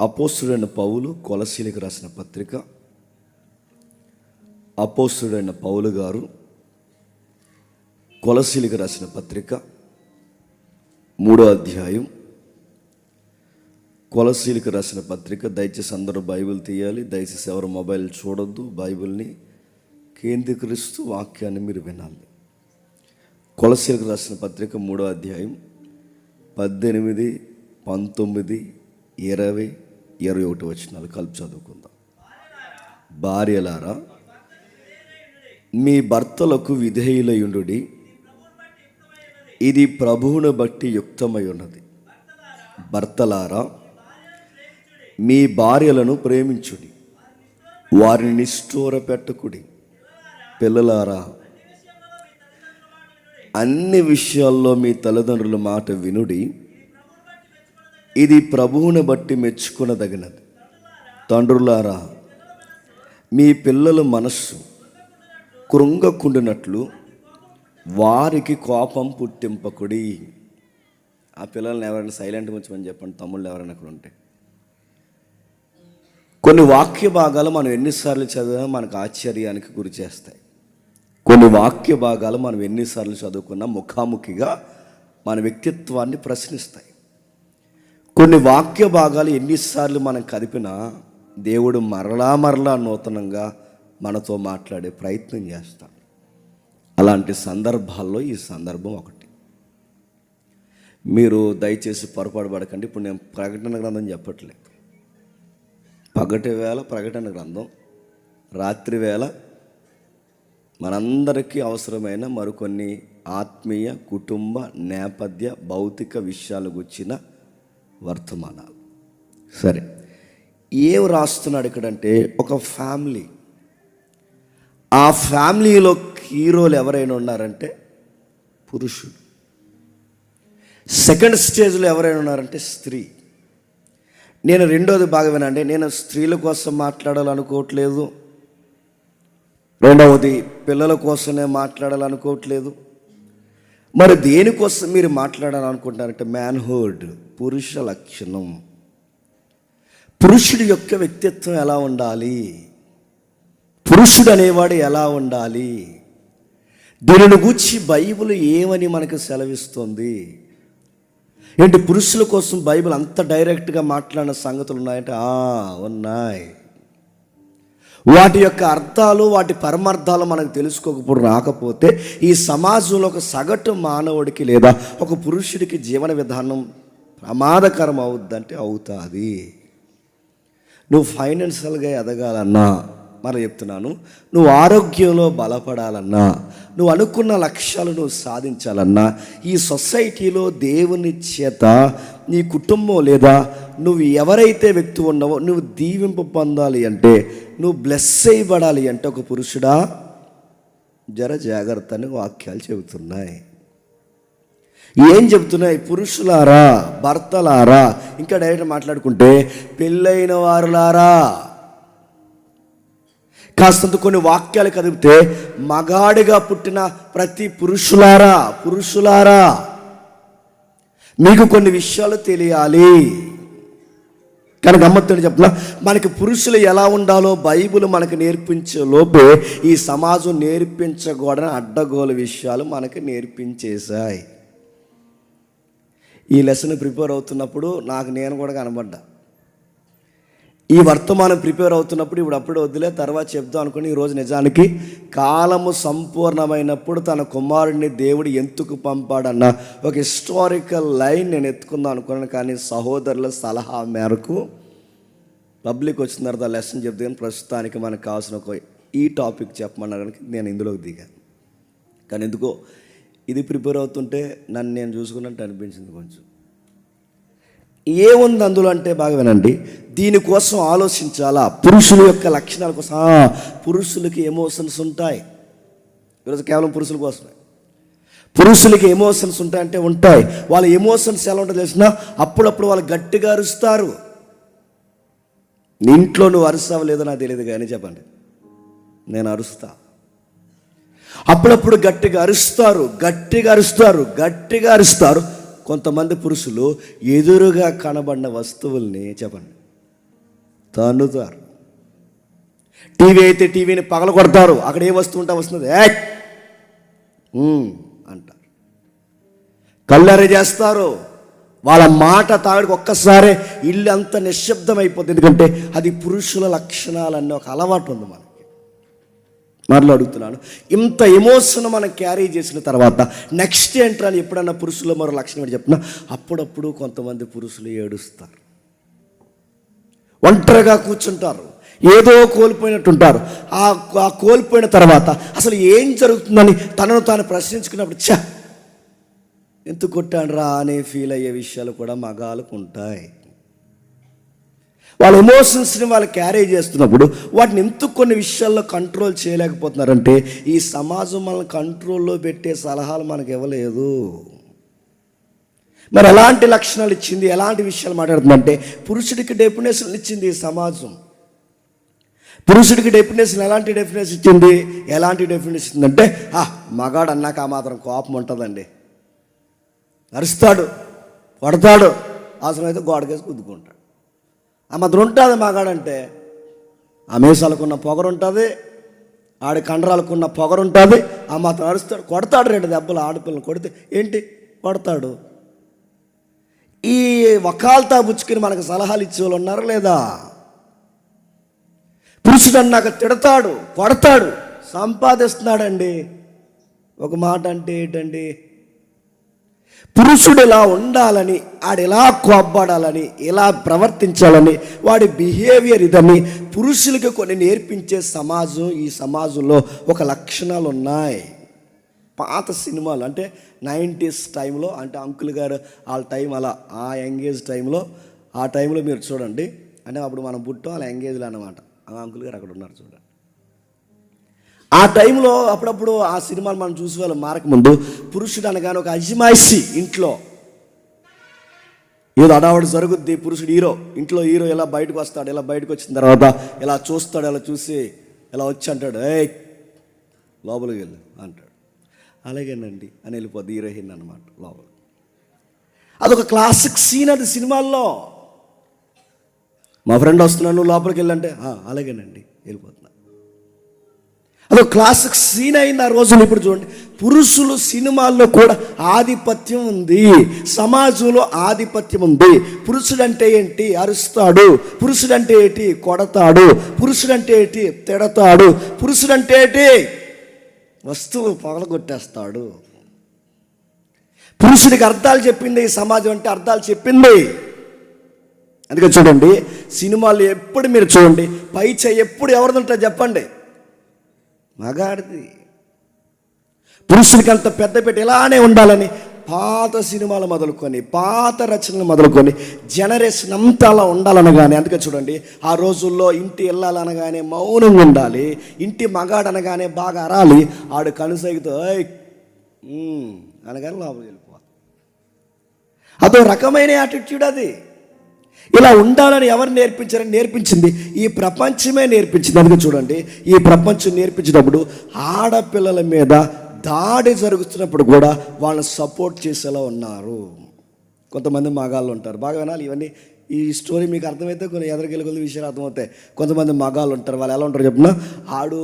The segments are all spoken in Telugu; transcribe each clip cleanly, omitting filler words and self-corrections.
అపోస్తుడైన పౌలు కొలసీలకు రాసిన పత్రిక. అపోస్తుడైన పౌలు గారు కొలసీలకు రాసిన పత్రిక 3వ అధ్యాయం. కొలసీలకు రాసిన పత్రిక. దయచేసి అందరూ బైబిల్ తీయాలి. దయచేసి ఎవరు మొబైల్ చూడొద్దు. బైబిల్ని కేంద్రీకరిస్తూ వాక్యాన్ని మీరు వినాలి. కొలసీలకు రాసిన పత్రిక 3వ అధ్యాయం 18, 19, 20, 21 వచనాలు కలిపి చదువుకుందాం. భార్యలారా, మీ భర్తలకు విధేయులయుండుడి, ఇది ప్రభువును బట్టి యుక్తమై ఉన్నది. భర్తలారా, మీ భార్యలను ప్రేమించుడి, వారిని నిష్ఠూర పెట్టకుడి. పిల్లలారా, అన్ని విషయాల్లో మీ తల్లిదండ్రుల మాట వినుడి, ఇది ప్రభువుని బట్టి మెచ్చుకొనదగినది. తండ్రులారా, మీ పిల్లల మనస్సు కృంగకుండినట్లు వారికి కోపం పుట్టింపకుడి. ఆ పిల్లల్ని ఎవరైనా సైలెంట్గా ఉంచమని చెప్పండి, తమ్ముళ్ళు ఎవరైనా అక్కడ ఉంటే. కొన్ని వాక్య భాగాలు మనం ఎన్నిసార్లు చదివినా మనకు ఆశ్చర్యానికి గురి చేస్తాయి. కొన్ని వాక్య భాగాలు మనం ఎన్నిసార్లు చదువుకున్నా ముఖాముఖిగా మన వ్యక్తిత్వాన్ని ప్రశ్నిస్తాయి. కొన్ని వాక్య భాగాలు ఎన్నిసార్లు మనం కదిపినా దేవుడు మరలా నూతనంగా మనతో మాట్లాడే ప్రయత్నం చేస్తాడు. అలాంటి సందర్భాల్లో ఈ సందర్భం ఒకటి. మీరు దయచేసి పొరపాటు పడకండి. ఇప్పుడు నేను ప్రకటన గ్రంథం చెప్పట్లేదు. పగటి వేళ ప్రకటన గ్రంథం, రాత్రి వేళ మనందరికీ అవసరమైన మరికొన్ని ఆత్మీయ, కుటుంబ, నేపథ్య, భౌతిక విషయాలు గుర్చిన వర్తమానాలు. సరే, ఏం రాస్తున్నాడు ఇక్కడంటే, ఒక ఫ్యామిలీ. ఆ ఫ్యామిలీలో హీరోలు ఎవరైనా ఉన్నారంటే పురుషుడు. సెకండ్ స్టేజ్లో ఎవరైనా ఉన్నారంటే స్త్రీ. నేను రెండోది బాగా వినండి. నేను స్త్రీల కోసం మాట్లాడాలనుకోవట్లేదు. రెండవది పిల్లల కోసమే మాట్లాడాలనుకోవట్లేదు. మరి దేనికోసం మీరు మాట్లాడాలనుకుంటున్నారంటే మ్యాన్హుడ్, పురుష లక్షణం. పురుషుడి యొక్క వ్యక్తిత్వం ఎలా ఉండాలి, పురుషుడు అనేవాడు ఎలా ఉండాలి, దీనిని గూర్చి బైబిల్ ఏమని మనకు సెలవిస్తుంది. ఏంటి, పురుషుల కోసం బైబిల్ అంత డైరెక్ట్గా మాట్లాడిన సంగతులు ఉన్నాయంటే ఉన్నాయి. వాటి యొక్క అర్థాలు, వాటి పరమార్థాలు మనకు తెలుసుకోకపోతే రాకపోతే ఈ సమాజంలో ఒక సగటు మానవుడికి లేదా ఒక పురుషుడికి జీవన విధానం ప్రమాదకరం అవుద్దంటే అవుతుంది. నువ్వు ఫైనాన్షియల్గా ఎదగాలన్నా, మరి చెప్తున్నాను, నువ్వు ఆరోగ్యంలో బలపడాలన్నా, నువ్వు అనుకున్న లక్ష్యాలు నువ్వు సాధించాలన్నా, ఈ సొసైటీలో దేవుని చేత నీ కుటుంబం లేదా నువ్వు ఎవరైతే వ్యక్తి ఉన్నావో నువ్వు దీవింపు పొందాలి అంటే, నువ్వు బ్లెస్ చేయబడాలి అంటే ఒక పురుషుడా జర జాగ్రత్త అని వాక్యాలు చెబుతున్నాయి. ఏం చెబుతున్నాయి? పురుషులారా, భర్తలారా, ఇంకా డైరెక్ట్ మాట్లాడుకుంటే పెళ్ళైన వారులారా. కాస్తంత కొన్ని వాక్యాలు కదిపితే మగాడిగా పుట్టిన ప్రతి పురుషులారా మీకు కొన్ని విషయాలు తెలియాలి. కానీ గమ్మత్తు చెప్పిన, మనకి పురుషులు ఎలా ఉండాలో బైబిల్ మనకు నేర్పించే లోపే ఈ సమాజం నేర్పించకూడని అడ్డగోలు విషయాలు మనకి నేర్పించేశాయి. ఈ లెసన్ ప్రిపేర్ అవుతున్నప్పుడు నేను కూడా కనబడ్డా. ఈ వర్తమానం ప్రిపేర్ అవుతున్నప్పుడు ఇప్పుడు అప్పుడే వద్దులే, తర్వాత చెప్దాం అనుకుని ఈరోజు నిజానికి కాలము సంపూర్ణమైనప్పుడు తన కుమారుడిని దేవుడు ఎందుకు పంపాడన్న ఒక హిస్టారికల్ లైన్ నేను ఎత్తుకుందాం అనుకున్నాను. కానీ సహోదరుల సలహా మేరకు పబ్లిక్ వచ్చిన తర్వాత లెసన్ చెప్తే, కానీ ప్రస్తుతానికి మనకు కావాల్సిన ఒక ఈ టాపిక్ చెప్పమన్నానికి నేను ఇందులోకి దిగాను. కానీ ఎందుకో ఇది ప్రిపేర్ అవుతుంటే నన్ను నేను చూసుకున్నట్టు అనిపించింది. కొంచెం ఏముంది అందులో అంటే బాగా వినండి. దీనికోసం ఆలోచించాలా, పురుషుల యొక్క లక్షణాల కోసం. పురుషులకి ఎమోషన్స్ ఉంటాయి. ఈరోజు కేవలం పురుషుల కోసమే. పురుషులకి ఎమోషన్స్ ఉంటాయంటే ఉంటాయి. వాళ్ళ ఎమోషన్స్ ఎలా ఉంటుందో తెలిసినా అప్పుడప్పుడు వాళ్ళు గట్టిగా అరుస్తారు. ఇంట్లో నువ్వు అరుస్తావు లేదో నాకు తెలియదు, కానీ చెప్పండి, నేను అరుస్తా. అప్పుడప్పుడు గట్టిగా అరుస్తారు. కొంతమంది పురుషులు ఎదురుగా కనబడిన వస్తువుల్ని చెప్పండి తన్నుతారు. టీవీ అయితే టీవీని పగల కొడతారు. అక్కడ ఏ వస్తువు ఉంటే వస్తుంది అంటారు. కళ్ళెర్ర చేస్తారు. వాళ్ళ మాట తాగడికి ఒక్కసారే ఇల్లు అంత నిశ్శబ్దం అయిపోతుంది. ఎందుకంటే అది పురుషుల లక్షణాలన్నీ ఒక అలవాటు ఉంది మనకి. మరలో అడుగుతున్నాను, ఇంత ఎమోషన్ మనం క్యారీ చేసిన తర్వాత నెక్స్ట్ ఏంట్రా అని ఎప్పుడన్నా పురుషుల్లో మరో లక్షణం ఏంటి చెప్పినా, అప్పుడప్పుడు కొంతమంది పురుషులు ఏడుస్తారు. ఒంటరిగా కూర్చుంటారు, ఏదో కోల్పోయినట్టుంటారు. ఆ కోల్పోయిన తర్వాత అసలు ఏం జరుగుతుందని తనను తాను ప్రశ్నించుకున్నప్పుడు ఎందుకు కొట్టాడురా అనే ఫీల్ అయ్యే విషయాలు కూడా మగాళ్ళకు ఉంటాయి. వాళ్ళ ఎమోషన్స్ని వాళ్ళు క్యారీ చేస్తున్నప్పుడు వాటిని ఎందుకు కొన్ని విషయాల్లో కంట్రోల్ చేయలేకపోతున్నారంటే, ఈ సమాజం మనల్ని కంట్రోల్లో పెట్టే సలహాలు మనకు ఇవ్వలేదు. మరి ఎలాంటి లక్షణాలు ఇచ్చింది, ఎలాంటి విషయాలు మాట్లాడుతుందంటే, పురుషుడికి డెఫినేషన్ ఇచ్చింది ఈ సమాజం. పురుషుడికి డెఫినేషన్ ఎలాంటి డెఫినేషన్ ఇచ్చింది, ఎలాంటి డెఫినేషన్ ఇచ్చిందంటే, మగాడు అన్నాక ఆ మాత్రం కోపం ఉంటుందండి, అరుస్తాడు, కొడతాడు, అవసరమైతే గోడకేసి గుద్దుకుంటాడు. ఆ మాత్రం ఉంటుంది మగాడంటే. ఆ మీసాలకున్న పొగరు ఉంటుంది, ఆడి కండరాలకున్న పొగరు ఉంటుంది. ఆ మాత్రం అరుస్తాడు, కొడతాడు. 2 దెబ్బలు ఆడపిల్లని కొడితే ఏంటి కొడతాడు. ఈ వకాల్తా పుచ్చుకుని మనకు సలహాలు ఇచ్చేవాళ్ళు ఉన్నారా లేదా? పురుషుడు అన్నాక తిడతాడు, కొడతాడు, సంపాదిస్తున్నాడండి. ఒక మాట అంటే ఏంటండి, పురుషుడు ఇలా ఉండాలని, ఆడిలా కోప్పడాలని, ఇలా ప్రవర్తించాలని, వాడి బిహేవియర్ ఇదని పురుషులకి కొన్ని నేర్పించే సమాజం. ఈ సమాజంలో ఒక లక్షణాలు ఉన్నాయి. పాత సినిమాలు అంటే 90s టైంలో, అంటే అంకుల్ గారు వాళ్ళ టైం అలా, ఆ యంగేజ్ టైంలో, ఆ టైంలో మీరు చూడండి. అంటే అప్పుడు మనం పుట్టాం అలా యంగేజ్లో అన్నమాట. ఆ అంకుల్ గారు అక్కడ ఉన్నారు చూడండి. ఆ టైంలో అప్పుడప్పుడు ఆ సినిమాలు మనం చూసే వాళ్ళు మారకముందు పురుషుడు అనగానే ఒక అజమాయిషి, ఇంట్లో ఏదో అడావడి జరుగుద్ది. పురుషుడు ఇంట్లో హీరో ఇలా బయటకు వస్తాడు. ఇలా బయటకు వచ్చిన తర్వాత ఇలా చూస్తాడు, ఇలా చూసి ఇలా వచ్చి అంటాడు, లోపలికి వెళ్ళు అంటాడు. అలాగేనండి అని వెళ్ళిపోద్ది హీరోయిన్ అనమాట లోపల. అదొక క్లాసిక్ సీన్ అది సినిమాల్లో. మా ఫ్రెండ్ వస్తున్నాను, నువ్వు లోపలికి వెళ్ళంటే అలాగేనండి వెళ్ళిపోతున్నా. అదొక క్లాసిక్ సీన్ అయింది ఆ రోజులు. ఇప్పుడు చూడండి, పురుషులు సినిమాల్లో కూడా ఆధిపత్యం ఉంది, సమాజంలో ఆధిపత్యం ఉంది. పురుషుడంటే ఏంటి, అరుస్తాడు. పురుషుడంటే ఏంటి, కొడతాడు. పురుషుడంటే ఏంటి, తిడతాడు. పురుషుడంటే ఏంటి, వస్తువు పగలగొట్టేస్తాడు. పురుషుడికి అర్థాలు చెప్పింది ఈ సమాజం, అంటే అర్థాలు చెప్పింది. అందుకే చూడండి, సినిమాలు ఎప్పుడు మీరు చూడండి, పై చేయి ఎప్పుడు ఎవరిది ఉంటుంది చెప్పండి, మగాడిది. పురుషుడికి అంత పెద్ద పెట్టి ఇలానే ఉండాలని పాత సినిమాలు మొదలుకొని, పాత రచనలు మొదలుకొని జనరేషన్ అంతా అలా ఉండాలనగానే, అందుకే చూడండి, ఆ రోజుల్లో ఇంటి వెళ్ళాలనగానే మౌనంగా ఉండాలి. ఇంటి మగాడు అనగానే బాగా అరాలి. ఆడు కనుసైగుతో అనగానే లోపలికి వెళ్ళిపోవాలి. అదో రకమైన యాటిట్యూడ్ అది. ఇలా ఉండాలని ఎవరు నేర్పించారని నేర్పించింది ఈ ప్రపంచమే నేర్పించింది. అందుకే చూడండి, ఈ ప్రపంచం నేర్పించినప్పుడు ఆడపిల్లల మీద దాడి జరుగుతున్నప్పుడు కూడా వాళ్ళని సపోర్ట్ చేసేలా ఉన్నారు. కొంతమంది మగాళ్ళు ఉంటారు, బాగా వినాలి ఇవన్నీ. ఈ స్టోరీ మీకు అర్థమైతే కొన్ని ఎదరికెళ్ళి విషయాలు అర్థమవుతాయి. కొంతమంది మగాళ్ళు ఉంటారు, వాళ్ళు ఎలా ఉంటారు చెప్పిన, ఆడు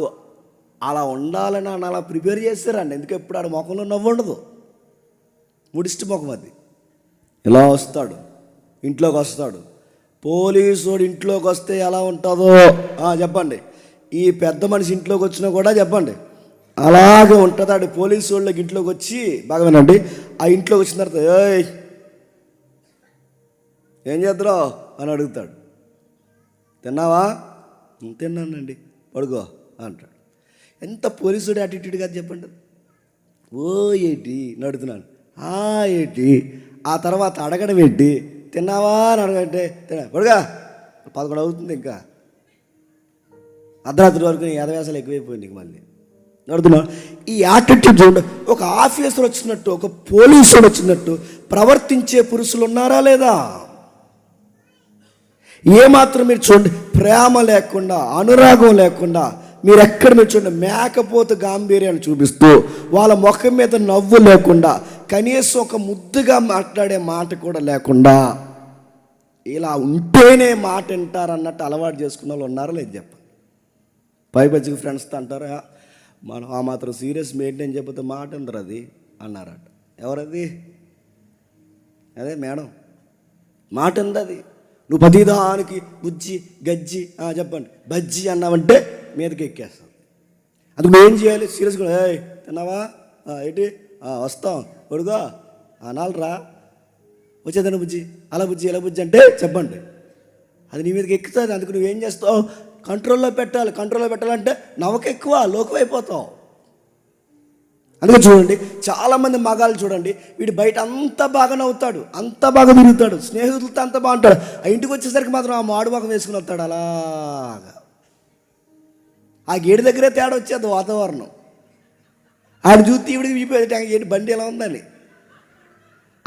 అలా ఉండాలని అలా ప్రిపేర్ చేస్తారండి. ఎందుకు ఎప్పుడు ఆడు ముఖంలో నవ్వు ఉండదు, ముడిస్ట్ ముఖం అది. ఇలా వస్తాడు, ఇంట్లోకి వస్తాడు. పోలీసుడు ఇంట్లోకి వస్తే ఎలా ఉంటుందో చెప్పండి. ఈ పెద్ద మనిషి ఇంట్లోకి వచ్చినా కూడా చెప్పండి అలాగే ఉంటుంది. ఆడు పోలీసు వాళ్ళకి ఇంట్లోకి వచ్చి, బాగా వినండి, ఆ ఇంట్లోకి వచ్చిన తర్వాత ఏం చేద్దావు అని అడుగుతాడు. తిన్నావా? తిన్నానండి, పడుకో అంటాడు. ఎంత పోలీసుడు యాటిట్యూడ్ కాదు చెప్పండి. ఏంటి నడుతున్నాను, ఏంటి, ఆ తర్వాత అడగడం ఏంటి, తిన్నావా అని అడగంటే పడుగా 11 అవుతుంది, ఇంకా అర్ధరాత్రి వరకు నీ ఎదవేసాలు ఎక్కువైపోయింది. నీకు మళ్ళీ నడుతున్నాను. ఈ యాటిట్యూడ్ చూడండి, ఒక ఆఫీసర్ వచ్చినట్టు, ఒక పోలీసుడు వచ్చినట్టు ప్రవర్తించే పురుషులు ఉన్నారా లేదా? ఏమాత్రం మీరు చూడండి, ప్రేమ లేకుండా, అనురాగం లేకుండా, మీరు ఎక్కడ మీరు చూడండి, మేకపోతే గాంభీర్యాన్ని చూపిస్తూ, వాళ్ళ ముఖం మీద నవ్వు లేకుండా, కనీసం ఒక ముద్దుగా మాట్లాడే మాట కూడా లేకుండా ఇలా ఉంటేనే మాట వింటారు అన్నట్టు అలవాటు చేసుకున్న వాళ్ళు ఉన్నారో లేదు చెప్పండి. పైపచ్చికి ఫ్రెండ్స్తో అంటారా, మనం ఆ మాత్రం సీరియస్ మెయింటైన్ చెప్పితే మాట ఉండరు అది అన్నారట. ఎవరది? అదే మేడం. మాట ఉంది అది. నువ్వు ప్రతిదానికి బుజ్జి గజ్జి చెప్పండి బజ్జి అన్నావంటే మీదకి ఎక్కేస్తాం. అందుకు నువ్వు ఏం చేయాలి? సీరియస్గా తిన్నావా, ఏంటి వస్తాం కొడుగా అనాలరా, వచ్చేదాన్ని బుజ్జి అలా బుజ్జి ఎలా బుజ్జి అంటే చెప్పండి, అది నీ మీదకి ఎక్కుతుంది. అందుకు నువ్వేం చేస్తావు? కంట్రోల్లో పెట్టాలి. కంట్రోల్లో పెట్టాలంటే నవ్వకెక్కువ లోకమైపోతావు. అందుకే చూడండి, చాలామంది మగాళ్ళు చూడండి, వీడు బయట అంతా బాగా నవ్వుతాడు, అంతా బాగా తిరుగుతాడు, స్నేహితులతో అంతా బాగుంటాడు, ఆ ఇంటికి వచ్చేసరికి మాత్రం ఆ మాడు బాగా వేసుకుని వస్తాడు. అలాగా ఆ గేడి దగ్గరే తేడా వచ్చేది వాతావరణం. ఆవిడ చూస్తే ఈవిడికి వీపోయేది ఏంటి బండి ఎలా ఉందని,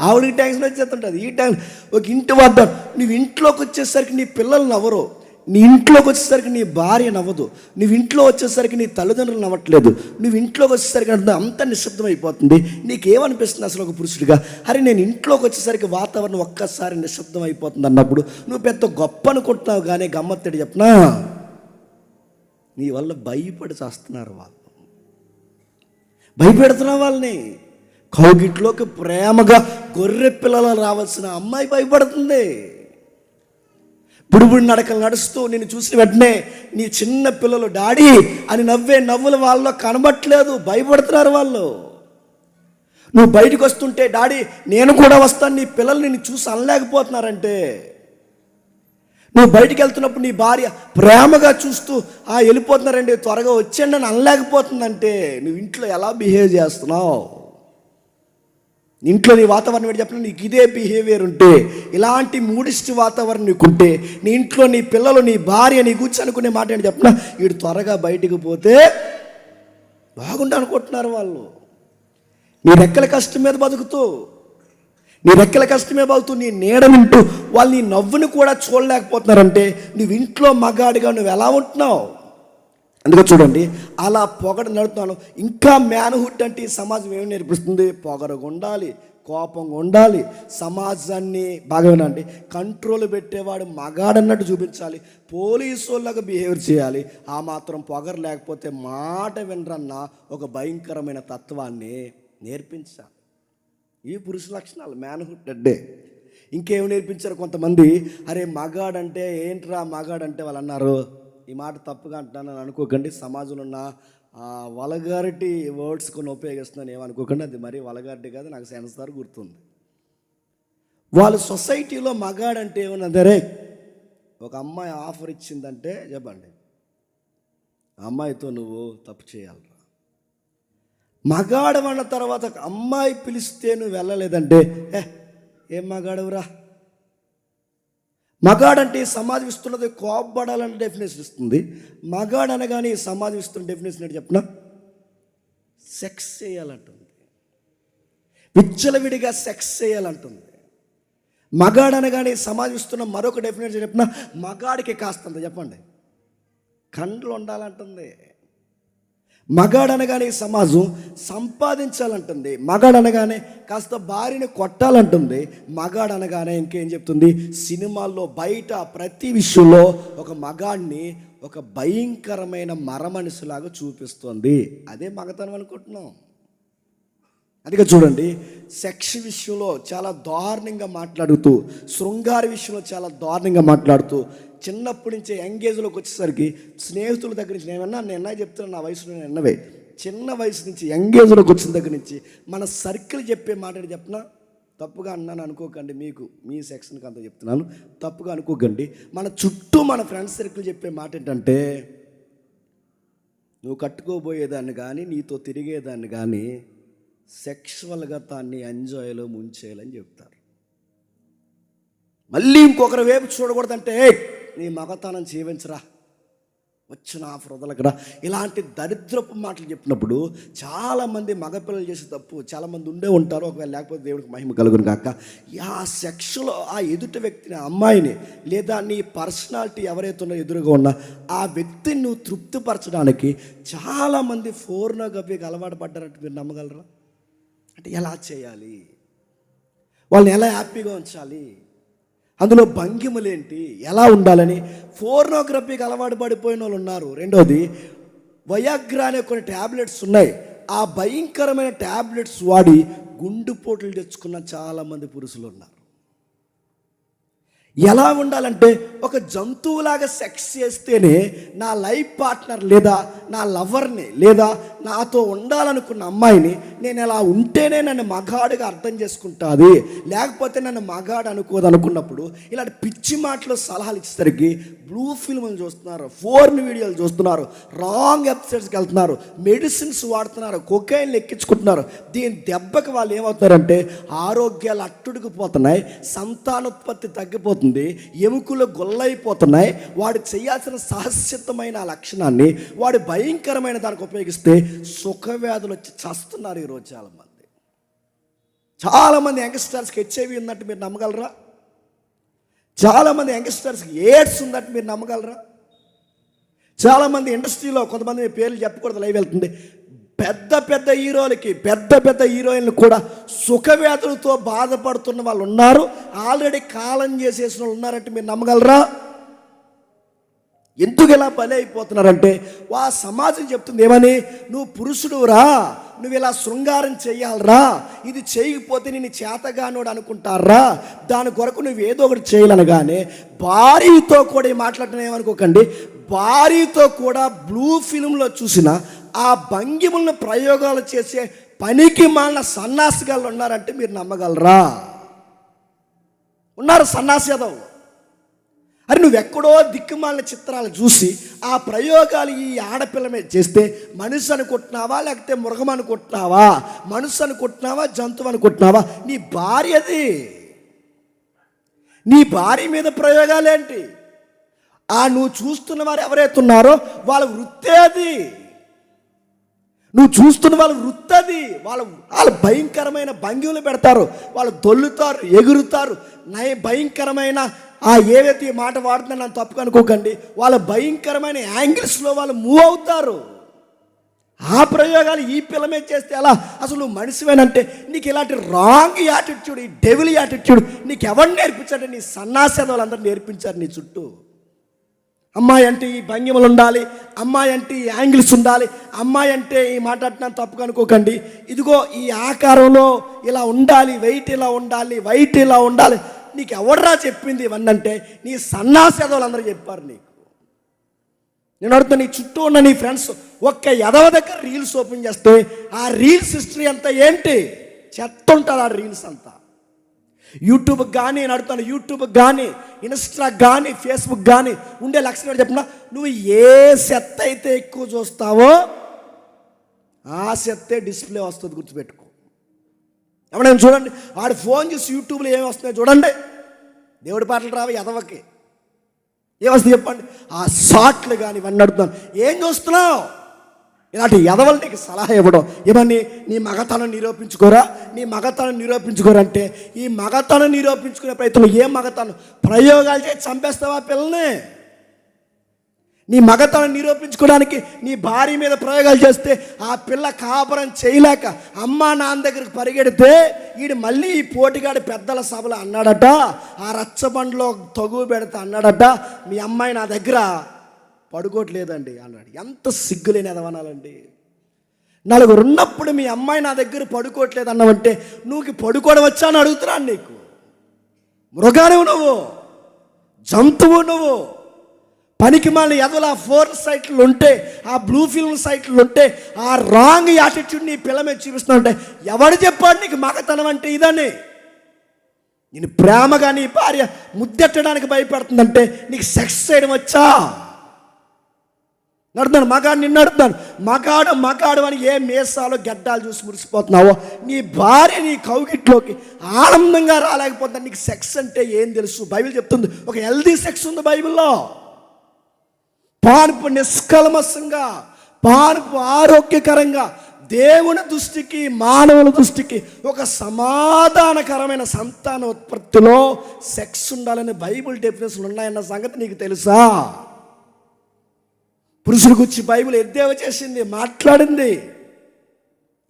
ఆవిడికి టెన్షన్ వచ్చేస్తుంటుంది. ఈ టైం ఒక ఇంటి వద్ద నువ్వు ఇంట్లోకి వచ్చేసరికి నీ పిల్లలు నవ్వరు, నీ ఇంట్లోకి వచ్చేసరికి నీ భార్య నవ్వదు, నువ్వు ఇంట్లో వచ్చేసరికి నీ తల్లిదండ్రులు నవ్వట్లేదు, నువ్వు ఇంట్లోకి వచ్చేసరికి అంత నిశ్శబ్దం అయిపోతుంది. నీకేమనిపిస్తుంది అసలు ఒక పురుషుడిగా? అరే నేను ఇంట్లోకి వచ్చేసరికి వాతావరణం ఒక్కసారి నిశ్శబ్దం అయిపోతుంది అన్నప్పుడు నువ్వు పెద్ద గొప్ప అనుకుంటున్నావు. కానీ గమ్మత్తడి చెప్పనా, నీ వల్ల భయపడి చేస్తున్నారు వాళ్ళు, భయపెడుతున్నావు వాళ్ళని. కౌగిట్లోకి ప్రేమగా గొర్రె పిల్లలు రావాల్సిన అమ్మాయి భయపడుతుంది. బుడిబుడి నడకలు నడుస్తూ నిన్ను చూసిన వెంటనే నీ చిన్న పిల్లలు డాడీ అని నవ్వే నవ్వులు వాళ్ళలో కనబట్లేదు, భయపడుతున్నారు వాళ్ళు. నువ్వు బయటకు వస్తుంటే డాడీ నేను కూడా వస్తాను, నీ పిల్లలు నిన్ను చూసి అనలేకపోతున్నారంటే, నువ్వు బయటికి వెళ్తున్నప్పుడు నీ భార్య ప్రేమగా చూస్తూ వెళ్ళిపోతున్నారండి త్వరగా వచ్చేయండి అని అనలేకపోతుందంటే నువ్వు ఇంట్లో ఎలా బిహేవ్ చేస్తున్నావు? ఇంట్లో నీ వాతావరణం ఏంటి చెప్పిన, నీకు ఇదే బిహేవియర్ ఉంటే, ఇలాంటి మూడిష్టి వాతావరణం నీకుంటే, నీ ఇంట్లో నీ పిల్లలు నీ భార్య నీ కూర్చొని అనుకునే మాట ఏంటి చెప్పిన, వీడు త్వరగా బయటికి పోతే బాగుండు అనుకుంటున్నారు వాళ్ళు. నీ రెక్కల కష్టం మీద బతుకుతూ, నీ రెక్కల కష్టమే బతుకుతూ నీ నీడ వింటూ వాళ్ళు నీ నవ్వుని కూడా చూడలేకపోతున్నారంటే నువ్వు ఇంట్లో మగాడిగా నువ్వు ఎలా ఉంటున్నావు? అందుకే చూడండి, అలా పొగడ నడుతున్నాను. ఇంకా మ్యాన్హుడ్ అంటే ఈ సమాజం ఏమి నేర్పిస్తుంది? పొగరగా ఉండాలి, కోపంగా ఉండాలి, సమాజాన్ని బాగా వినండి కంట్రోల్ పెట్టేవాడు మగాడన్నట్టు చూపించాలి, పోలీసు వాళ్ళగా బిహేవియర్ చేయాలి. ఆ మాత్రం పొగరు లేకపోతే మాట వినరన్న ఒక భయంకరమైన తత్వాన్ని నేర్పించాలి. ఈ పురుష లక్షణాలు మ్యాన్హుడ్ అడ్డే. ఇంకేమి నేర్పించారు కొంతమంది, అరే మగాడంటే ఏంట్రా మగాడంటే వాళ్ళు అన్నారు, ఈ మాట తప్పుగా అంటున్నాను అనుకోకండి, సమాజంలో ఉన్న వల్గారిటీ వర్డ్స్ కొన్ని ఉపయోగిస్తున్నాను ఏమనుకోకండి, అది మరీ వల్గారిటీ కాదు, నాకు సెన్సార్ గుర్తుంది. వాళ్ళు సొసైటీలో మగాడంటే ఏమన్నదరే, ఒక అమ్మాయి ఆఫర్ ఇచ్చిందంటే చెప్పండి, అమ్మాయితో నువ్వు తప్పు చేయాలరా. మగాడమన్న తర్వాత అమ్మాయి పిలిస్తే నువ్వు వెళ్ళలేదంటే ఏం మగాడవురా. మగాడంటే సమాజం ఇస్తున్నది కోపడాలని డెఫినేషన్ ఇస్తుంది. మగాడు అనగానే సమాజం ఇస్తున్న డెఫినేషన్ ఏంటి చెప్పిన, సెక్స్ చేయాలంటుంది, విచ్చలవిడిగా సెక్స్ చేయాలంటుంది. మగాడు అనగానే సమాజం ఇస్తున్న మరొక డెఫినేషన్ చెప్పిన, మగాడికి కాస్తంత చెప్పండి కండ్లు ఉండాలంటుంది. మగాడనగానే సమాజం సంపాదించాలంటుంది. మగాడనగానే కాస్త భార్యని కొట్టాలంటుంది. మగాడనగానే ఇంకేం చెప్తుంది, సినిమాల్లో బయట ప్రతి విషయంలో ఒక మగాడిని ఒక భయంకరమైన మరమనిషిలాగా చూపిస్తుంది. అదే మగతనం అనుకుంటున్నాం. అందుకే చూడండి, సెక్స్ విషయంలో చాలా దారుణంగా మాట్లాడుతూ, శృంగార విషయంలో చాలా దారుణంగా మాట్లాడుతూ, చిన్నప్పటి నుంచే యంగేజ్లోకి వచ్చేసరికి స్నేహితుల దగ్గర నుంచి నేను చెప్తున్నాను, నా వయసులో నేను ఎన్నవే చిన్న వయసు నుంచి యంగేజ్లోకి వచ్చిన దగ్గర నుంచి మన సర్కిల్ చెప్పే మాట చెప్పినా తప్పుగా అన్నాను అనుకోకండి, మీకు మీ సెక్షన్కి అంతా చెప్తున్నాను, తప్పుగా అనుకోకండి. మన చుట్టూ మన ఫ్రెండ్స్ సర్కిల్ చెప్పే మాట ఏంటంటే, నువ్వు కట్టుకోబోయేదాన్ని కానీ నీతో తిరిగేదాన్ని కానీ సెక్షువల్గా తాన్ని ఎంజాయ్లో ముంచేయాలని చెప్తారు. మళ్ళీ ఇంకొకరి వైపు చూడకూడదంటే నీ మగతనం జీవించరా, వచ్చిన ఆఫర్ వదలకరా, ఇలాంటి దరిద్రపు మాటలు చెప్పినప్పుడు చాలామంది మగపిల్లలు చేసే తప్పు చాలామంది ఉండే ఉంటారు, ఒకవేళ లేకపోతే దేవుడికి మహిమ కలుగును కాక, ఆ సెక్షలో ఆ ఎదుటి వ్యక్తిని, అమ్మాయిని లేదా నీ పర్సనాలిటీ ఎవరైతే ఉన్నా ఎదురుగా ఉన్నా ఆ వ్యక్తిని నువ్వు తృప్తిపరచడానికి చాలామంది ఫోర్నోగ్రఫీకి అలవాటు పడ్డారంటే మీరు నమ్మగలరా? అంటే ఎలా చేయాలి, వాళ్ళని ఎలా హ్యాపీగా ఉంచాలి, అందులో భంగిమలేంటి, ఎలా ఉండాలని. పోర్నోగ్రఫీకి అలవాటు పడిపోయిన వాళ్ళు ఉన్నారు. రెండోది, వయాగ్రా అనే కొన్ని ట్యాబ్లెట్స్ ఉన్నాయి. ఆ భయంకరమైన ట్యాబ్లెట్స్ వాడి గుండెపోటులు తెచ్చుకున్న చాలామంది పురుషులు ఉన్నారు. ఎలా ఉండాలంటే, ఒక జంతువులాగా సెక్స్ చేస్తేనే నా లైఫ్ పార్ట్నర్ లేదా నా లవర్ని లేదా నాతో ఉండాలనుకున్న అమ్మాయిని నేను ఎలా ఉంటేనే నన్ను మగాడుగా అర్థం చేసుకుంటుంది, లేకపోతే నన్ను మగాడు అనుకోదు అనుకున్నప్పుడు ఇలాంటి పిచ్చి మాటలు సలహాలు ఇచ్చేసరికి బ్లూ ఫిల్మ్లు చూస్తున్నారు, ఫోర్న్ వీడియోలు చూస్తున్నారు, రాంగ్ వెబ్సైట్స్కి వెళ్తున్నారు, మెడిసిన్స్ వాడుతున్నారు, కొకైన్లు ఎక్కించుకుంటున్నారు. దీని దెబ్బకి వాళ్ళు ఏమవుతారంటే ఆరోగ్యాలు అట్టుడికి పోతున్నాయి, సంతానోత్పత్తి తగ్గిపోతుంది, ఎముకలు గొల్లైపోతున్నాయి. వాడు చేయాల్సిన సహసిద్ధమైన లక్షణాన్ని వాడు భయంకరమైన దానికి ఉపయోగిస్తే సుఖవ్యాధులు వచ్చి చస్తున్నారు ఈరోజు చాలామంది యంగ్స్టర్స్కి హెచ్ఐవి ఉందంటే మీరు నమ్మగలరా? చాలామంది యంగ్స్టర్స్కి ఎయిడ్స్ ఉందంటే మీరు నమ్మగలరా? చాలామంది ఇండస్ట్రీలో కొంతమంది పేర్లు చెప్పకూడదు, లైవ్ వెళ్తుంది, పెద్ద పెద్ద హీరోలకి పెద్ద పెద్ద హీరోయిన్లు కూడా సుఖవ్యాధులతో బాధపడుతున్న వాళ్ళు ఉన్నారు. ఆల్రెడీ కాలం చేసేసిన వాళ్ళు ఉన్నారంటే మీరు నమ్మగలరా? ఎందుకు ఇలా బలి అయిపోతున్నారంటే ఆ సమాజం చెప్తుంది ఏమని, నువ్వు పురుషుడురా, నువ్వు ఇలా శృంగారం చెయ్యాలరా, ఇది చేయకపోతే నేను చేతగానోడు అనుకుంటారా, దాని కొరకు నువ్వు ఏదో ఒకటి చేయాలనగానే భార్యతో కూడా మాట్లాడటం ఏమనుకోకండి, భార్యతో కూడా బ్లూ ఫిల్మ్లో చూసిన ఆ భంగిములను ప్రయోగాలు చేసే పనికి మాలిన సన్నాసిగాళ్ళు ఉన్నారంటే మీరు నమ్మగలరా? ఉన్నారు సన్నాసి యాదవ్. అరే నువ్వెక్కడో దిక్కుమాలిన చిత్రాలు చూసి ఆ ప్రయోగాలు ఈ ఆడపిల్ల మీద చేస్తే మనిషి అనుకుంటున్నావా, లేకపోతే మృగం అనుకుంటున్నావా, మనుషు అనుకుంటున్నావా, జంతువు అనుకుంటున్నావా? నీ భార్యది, నీ భార్య మీద ప్రయోగాలేంటి? నువ్వు చూస్తున్న వారు ఎవరైతే ఉన్నారో వాళ్ళ వృత్తే అది. నువ్వు చూస్తున్న వాళ్ళ వృత్తి అది. వాళ్ళు భయంకరమైన భంగిమలు పెడతారు, వాళ్ళు దొల్లుతారు, ఎగురుతారు, భయంకరమైన ఏవైతే ఈ మాట వాడుతున్నా నన్ను తప్పుగా అనుకోకండి, వాళ్ళ భయంకరమైన యాంగిల్స్లో వాళ్ళు మూవ్ అవుతారు. ఆ ప్రయోగాలు ఈ పిల్ల మీద చేస్తే ఎలా? అసలు నువ్వు మనిషివేనంటే నీకు ఇలాంటి రాంగ్ యాటిట్యూడ్, ఈ డెవిల్ యాటిట్యూడ్ నీకు ఎవరు నేర్పించారంటే నీ సన్నాసి వాళ్ళందరూ నేర్పించారు నీ చుట్టూ. అమ్మాయి అంటే ఈ భంగిమలు ఉండాలి, అమ్మాయి అంటే ఈ యాంగిల్స్ ఉండాలి, అమ్మాయి అంటే ఈ మాట్లాడినాను తప్పుగా అనుకోకండి, ఇదిగో ఈ ఆకారంలో ఇలా ఉండాలి, వెయిట్ ఇలా ఉండాలి, వైట్ ఇలా ఉండాలి. నీకు ఎవడరా చెప్పింది ఇవన్నీ అంటే నీ సన్నాసి వాళ్ళందరూ చెప్పారు నీకు. నేను అడుగుతా, నీ చుట్టూ ఉన్న నీ ఫ్రెండ్స్ ఒక్క ఎదవ దగ్గర రీల్స్ ఓపెన్ చేస్తే ఆ రీల్స్ హిస్టరీ అంతా ఏంటి? చెత్త ఉంటుంది ఆ రీల్స్ అంతా. యూట్యూబ్కి కానీ నేను అడుగుతాను, యూట్యూబ్కి కానీ ఇన్స్టాకి కానీ ఫేస్బుక్ కానీ ఉండే లక్షణం చెప్పినా, నువ్వు ఏ చెత్త అయితే ఎక్కువ చూస్తావో ఆ చెత్తే డిస్ప్లే వస్తుంది, గుర్తుపెట్టుకో. ఎవరైనా చూడండి, ఆడు ఫోన్ చేసి యూట్యూబ్లో ఏమి వస్తున్నాయో చూడండి. దేవుడి పాటలు రావు ఎదవకి, ఏమొస్తుంది చెప్పండి? ఆ షార్ట్లు కానీ ఇవన్నీ అడుగుతున్నాను, ఏం చూస్తున్నావు? ఇలాంటి ఎదవలు నీకు సలహా ఇవ్వడం ఏమని, నీ మగతనం నిరూపించుకోరా, నీ మగతనం నిరూపించుకోరంటే ఈ మగతనం నిరూపించుకునే ప్రయత్నం ఏ మగతనం? ప్రయోగాలు చేసి చంపేస్తావా పిల్లని? నీ మగతనం నిరూపించుకోవడానికి నీ భార్య మీద ప్రయోగాలు చేస్తే ఆ పిల్ల కాపురం చేయలేక అమ్మా నాన్న దగ్గరికి పరిగెడితే వీడు మళ్ళీ ఈ పోటీగాడి పెద్దల సభలో అన్నాడట, ఆ రచ్చబండ్లో తగువ పెడతా అన్నాడట, మీ అమ్మాయి నా దగ్గర పడుకోవట్లేదండి అన్నాడు. ఎంత సిగ్గులేని ఎదవనాలండి. నలుగురు ఉన్నప్పుడు మీ అమ్మాయి నా దగ్గర పడుకోవట్లేదు అన్నావంటే నువ్వు పడుకోవడం వచ్చా అని అడుగుతున్నాను. నీకు మృగానివి, నువ్వు జంతువు, నువ్వు పనికి మాలిన ఎదవల ఫోర్న్ సైట్లు ఉంటే, ఆ బ్లూ ఫిల్మ్ సైట్లు ఉంటే, ఆ రాంగ్ యాటిట్యూడ్ నీ పిల్ల మీద చూపిస్తున్నా ఉంటే ఎవడు చెప్పాడు నీకు మగతనం అంటే ఇదని? నేను ప్రేమగా నీ భార్య ముద్దెట్టడానికి భయపడుతుందంటే నీకు సెక్స్ చేయడం వచ్చా? నడుతున్నాను మగాడు, నిన్ను అడుగుతాను, మగాడు అని ఏ మేసాలో గడ్డాలు చూసి మురిసిపోతున్నావో, నీ భార్య నీ కౌగిట్లోకి ఆనందంగా రాలేకపోతే నీకు సెక్స్ అంటే ఏం తెలుసు? బైబిల్ చెప్తుంది ఒక హెల్దీ సెక్స్ ఉంది బైబిల్లో. పానుపు నిష్కల్మషంగా, పానుపు ఆరోగ్యకరంగా, దేవుని దృష్టికి మానవుల దృష్టికి ఒక సమాధానకరమైన సంతాన ఉత్పత్తిలో సెక్స్ ఉండాలని బైబిల్ డెఫినేషన్లు ఉన్నాయన్న సంగతి నీకు తెలుసా? పురుషుడి గురించి బైబిల్ ఎద్దేవా చేసింది, మాట్లాడింది.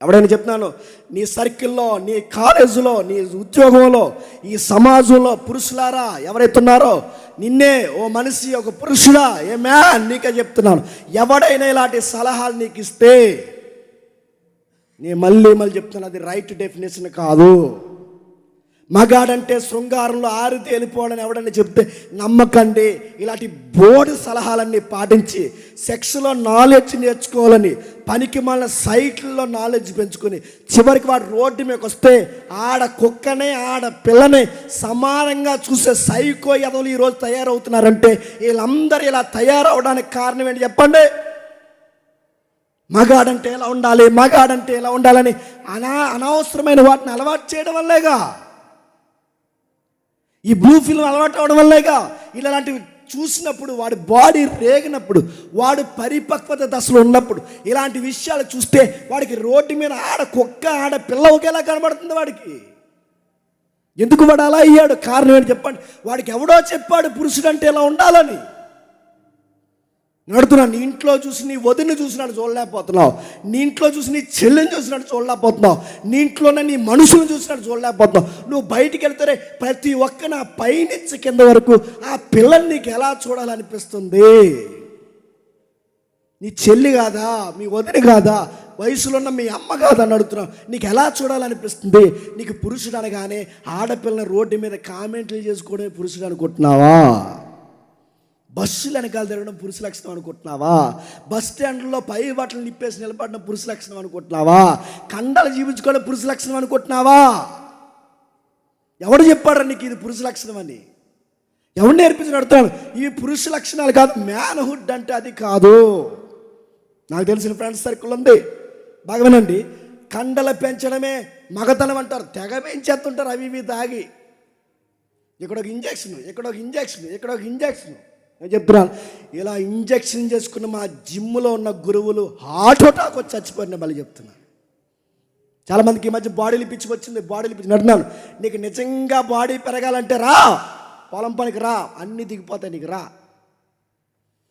ఎవడైనా చెప్తున్నాను, నీ సర్కిల్లో, నీ కాలేజీలో, నీ ఉద్యోగంలో, ఈ సమాజంలో పురుషులారా ఎవరైతే ఉన్నారో, నిన్నే ఓ మనిషి, ఒక పురుషుడా, ఏ మ్యాన్, నీకే చెప్తున్నాను, ఎవడైనా ఇలాంటి సలహాలు నీకు ఇస్తే, నేను మళ్ళీ చెప్తున్నాను, అది రైట్ డెఫినేషన్ కాదు. మగాడంటే శృంగారంలో ఆరితే వెళ్ళిపోవడని ఎవడని చెప్తే నమ్మకండి. ఇలాంటి బోర్డు సలహాలన్నీ పాటించి సెక్స్లో నాలెడ్జ్ నేర్చుకోవాలని పనికి మన సైట్లలో నాలెడ్జ్ పెంచుకొని చివరికి వాడు రోడ్డు మీదకి వస్తే ఆడ కుక్కనే ఆడ పిల్లనే సమానంగా చూసే సైకో ఎదవలు ఈరోజు తయారవుతున్నారంటే వీళ్ళందరూ ఇలా తయారవడానికి కారణం ఏంటి చెప్పండి? మగాడంటే ఎలా ఉండాలి, మగాడంటే ఎలా ఉండాలని అనవసరమైన వాటిని అలవాటు చేయడం వల్లేగా, ఈ బ్లూ ఫిల్మ్ అలవాటు అవడం వల్లేగా. ఇలాంటివి చూసినప్పుడు, వాడి బాడీ రేగినప్పుడు, వాడు పరిపక్వత దశలో ఉన్నప్పుడు ఇలాంటి విషయాలు చూస్తే వాడికి రోడ్డు మీద ఆడ కుక్క ఆడ పిల్ల ఒకేలా కనబడుతుంది వాడికి. ఎందుకు వాడు అలా అయ్యాడు? కారణం ఏంటి చెప్పండి? వాడికి ఎవడో చెప్పాడు పురుషుడు అంటే ఎలా ఉండాలని. నడుతున్నాను, నీ ఇంట్లో చూసి నీ వదిని చూసినట్టు చూడలేకపోతున్నావు, నీ ఇంట్లో చూసి నీ చెల్లిని చూసినట్టు చూడలేకపోతున్నావు, నీ ఇంట్లోనే నీ మనుషులను చూసినట్టు చూడలేకపోతున్నావు. నువ్వు బయటికి వెళ్తే ప్రతి ఒక్క నా పైనుంచి కింద వరకు ఆ పిల్లని నీకు ఎలా చూడాలనిపిస్తుంది? నీ చెల్లి కాదా, మీ వదిని కాదా, వయసులో ఉన్న మీ అమ్మ కాదా అడుగుతున్నావు, నీకు ఎలా చూడాలనిపిస్తుంది? నీకు పురుషుడు అనగానే ఆడపిల్లని రోడ్డు మీద కామెంట్లు చేసుకోవడమే పురుషుడు అనుకుంటున్నావా? బస్సులు వెనకాల తిరగడం పురుష లక్షణం అనుకుంటున్నావా? బస్ స్టాండ్లో పై బట్టలు నిప్పేసి నిలబడడం పురుష లక్షణం అనుకుంటున్నావా? కండలు జీవించుకోవడం పురుష లక్షణం అనుకుంటున్నావా? ఎవడు చెప్పాడు నీకు ఇది పురుష లక్షణం అని? ఎవరు నేర్పించి నడుతున్నాను? ఇవి పురుష లక్షణాలు కాదు, మ్యాన్హుడ్ అంటే అది కాదు. నాకు తెలిసిన ఫ్రెండ్స్ సర్కిల్ ఉంది, బాగా వినండి. కండలు పెంచడమే మగతనం అంటారు, తెగ పెంచేస్తుంటారు అవి ఇవి తాగి. ఇక్కడ ఒక ఇంజక్షన్, ఇక్కడ ఒక ఇంజక్షన్, ఇక్కడ ఒక ఇంజక్షన్. నేను చెప్తున్నాను, ఇలా ఇంజక్షన్ చేసుకున్న మా జిమ్లో ఉన్న గురువులు హార్ట్ అటాక్ వచ్చి చచ్చిపోయిన మళ్ళీ చెప్తున్నాను. చాలామందికి ఈ మధ్య బాడీలు పిచ్చి వచ్చింది, బాడీలు పిచ్చి నడుతున్నాను. నీకు నిజంగా బాడీ పెరగాలంటే రా, పొలం పనికి రా, అన్నీ దిగిపోతాయి, నీకు రా.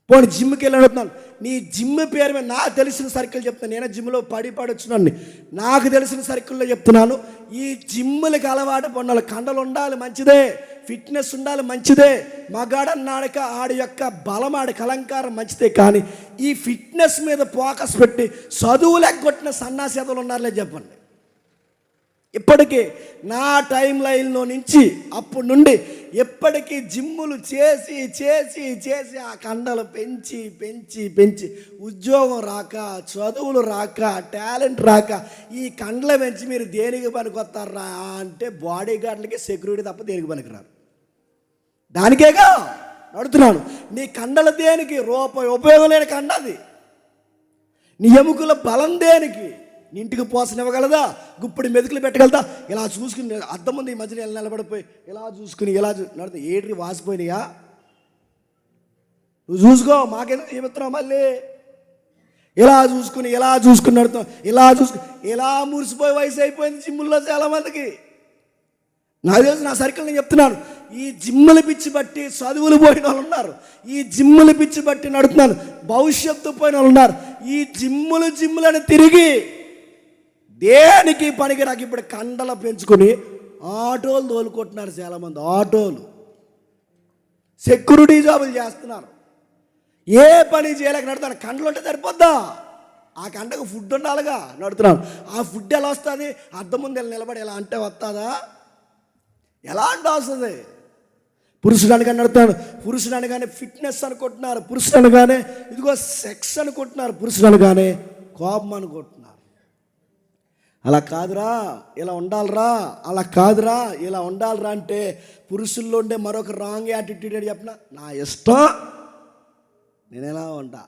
పోనీ జిమ్కి వెళ్ళి అడుగుతున్నాను, నీ జిమ్ పేరు మీద నాకు తెలిసిన సర్కిల్ చెప్తాను. నేను జిమ్లో పడి వచ్చినాను, నాకు తెలిసిన సర్కిల్లో చెప్తున్నాను. ఈ జిమ్లకి అలవాటు పడిన కండలు ఉండాలి మంచిదే, ఫిట్నెస్ ఉండాలి మంచిదే, మగాడన్నాడక ఆడి యొక్క బలం ఆడి అలంకారం మంచిదే. కానీ ఈ ఫిట్నెస్ మీద ఫోకస్ పెట్టి చదువులు ఎగ్గొట్టిన సన్నాసేతలు ఉన్నారులే చెప్పండి. ఇప్పటికీ నా టైం లైన్లో నుంచి అప్పటి నుండి ఎప్పటికీ జిమ్ములు చేసి చేసి చేసి ఆ కండలు పెంచి పెంచి పెంచి ఉద్యోగం రాక, చదువులు రాక, టాలెంట్ రాక ఈ కండలు పెంచి మీరు దేనికి పనికొస్తారా అంటే బాడీ గార్డులకి సెక్యూరిటీ తప్ప దేనికి పనికిరారు. దానికేగా నడుతున్నాను. నీ కండల దేనికి? రూపాయి ఉపయోగం లేని కండది. నీ ఎముకల బలం దేనికి? ఇంటికి పోసనివ్వగలదా? గుప్పుడు మెతుకులు పెట్టగలదా? ఇలా చూసుకుని అద్దం ముందు ఈ మధ్యన నిలబడిపోయి ఇలా చూసుకుని ఇలా నడితే ఏడ్రి వాసిపోయినాయా? నువ్వు చూసుకో, మాకెందుకు చెబుతున్నావు మళ్ళీ? ఇలా చూసుకుని నడుతాం, ఇలా చూసుకుని ఇలా మురిసిపోయి వయసు అయిపోయింది జిమ్ముల్లో చాలామందికి. నాకు తెలుసు, నా సర్కిల్ నేను చెప్తున్నాను. ఈ జిమ్ముల పిచ్చి బట్టి చదువులు పోయిన వాళ్ళు ఉన్నారు, ఈ జిమ్ముల పిచ్చి బట్టి నడుతున్నారు, భవిష్యత్తు పోయిన వాళ్ళు ఉన్నారు. ఈ జిమ్ములని తిరిగి దేనికి పనికి నాకు ఇప్పుడు కండలు పెంచుకొని ఆటోలు తోలుకుంటున్నారు చాలామంది. ఆటోలు, సెక్యూరిటీ జాబులు చేస్తున్నారు, ఏ పని చేయలేక నడుతున్నారు. కండలు ఉంటే సరిపోద్దా? ఆ కండకు ఫుడ్ ఉండాలిగా. నడుతున్నాను, ఆ ఫుడ్ ఎలా వస్తుంది? అద్దం ముందు నిలబడి ఎలా అంటే వస్తుందా? ఎలా అంటే వస్తుంది? పురుషుడు అనగానే నడుతున్నాడు, పురుషుడు అనగానే ఫిట్నెస్ అనుకుంటున్నారు, పురుషుడు అనగానే ఇదిగో సెక్స్ అనుకుంటున్నారు, పురుషుడు అనగానే కోపం అనుకుంటున్నారు. అలా కాదురా, ఇలా ఉండాలిరా, అలా కాదురా, ఇలా ఉండాలిరా అంటే పురుషుల్లో ఉండే మరొక రాంగ్ యాటిట్యూడ్ అని చెప్పిన, నా ఇష్టం నేను ఎలా ఉంటా.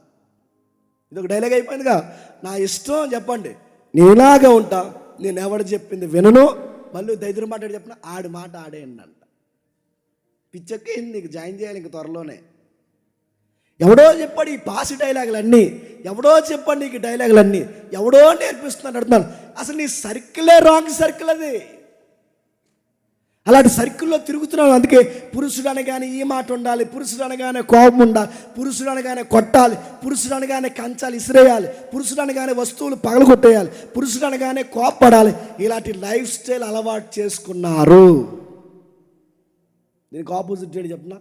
ఇది ఒక డైలాగ్ అయిపోయిందిగా, నా ఇష్టం చెప్పండి, నేను ఇలాగే ఉంటా, నేను ఎవడు చెప్పింది వినను, మళ్ళీ దైద్యం మాట చెప్పిన ఆడి మాట ఆడేయండి అంట. పిచ్చకి నీకు జాయిన్ చేయాలి ఇంక త్వరలోనే. ఎవడో చెప్పాడు ఈ పాసి డైలాగులన్నీ, ఎవడో చెప్పాడు నీకు డైలాగులన్నీ, ఎవడో నేర్పిస్తున్నాడు అడుగుతున్నాను. అసలు నీ సర్కిలే రాంగ్ సర్కిల్ అది. అలాంటి సర్కిల్లో తిరుగుతున్నాను. అందుకే పురుషుడు అనగానే ఈ మాట ఉండాలి, పురుషుడు అనగానే కోపం ఉండాలి, పురుషుడు అనగానే కొట్టాలి, పురుషుడు అనగానే కంచాలు ఇసిరేయాలి, పురుషుడు అనగానే వస్తువులు పగలగొట్టేయాలి, పురుషుడు అనగానే కోపపడాలి. ఇలాంటి లైఫ్ స్టైల్ అలవాటు చేసుకున్నారు. దీనికి ఆపోజిట్ ఏంటి చెప్పనా?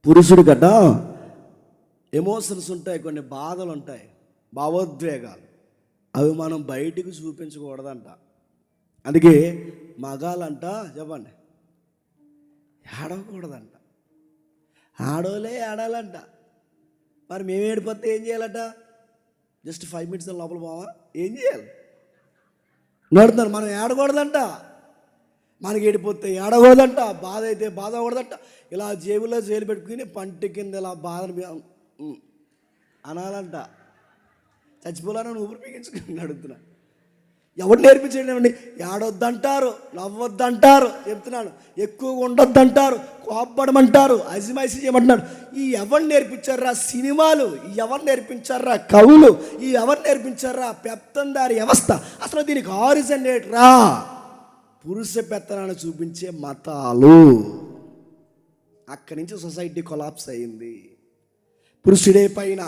పురుషుడు గడ్డ ఎమోషన్స్ ఉంటాయి, కొన్ని బాధలు ఉంటాయి, భావోద్వేగాలు. అవి మనం బయటికి చూపించకూడదంట. అందుకే మగాలంట చెప్పండి ఏడవకూడదంట, ఆడోలే ఏడాలంట. మరి మేము ఏడిపోతే ఏం చేయాలట? జస్ట్ 5 minutes లోపల పోవా? ఏం చేయాలి? నడుతున్నారు. మనం ఏడకూడదంట, మనకి ఏడిపోతే ఏడకూడదంట, బాధ అయితే బాధ కూడదంట. ఇలా జేబులో జైలు పెట్టుకుని పంటి కింద ఇలా బాధ అనాలంట. చచ్చిపోవాలని ఊపిరి పీకించుకుని అడుగుతున్నా. ఎవరు నేర్పించండి? ఏడొద్దంటారు, నవ్వొద్దంటారు, చెప్తున్నాను, ఎక్కువగా ఉండొద్దంటారు, కోపడమంటారు, అజిమైసి చేయమంటున్నాడు. ఈ ఎవరు నేర్పించారా సినిమాలు? ఈ ఎవరు నేర్పించారా కవులు? ఈ ఎవరు నేర్పించారా పెత్తందారి వ్యవస్థ? అసలు దీనికి ఆరిజిన్ ఏంట్రా? పురుష పెత్తనాన్ని చూపించే మతాలు. అక్కడి నుంచి సొసైటీ కొలాప్స్ అయింది. పురుషుడే పైన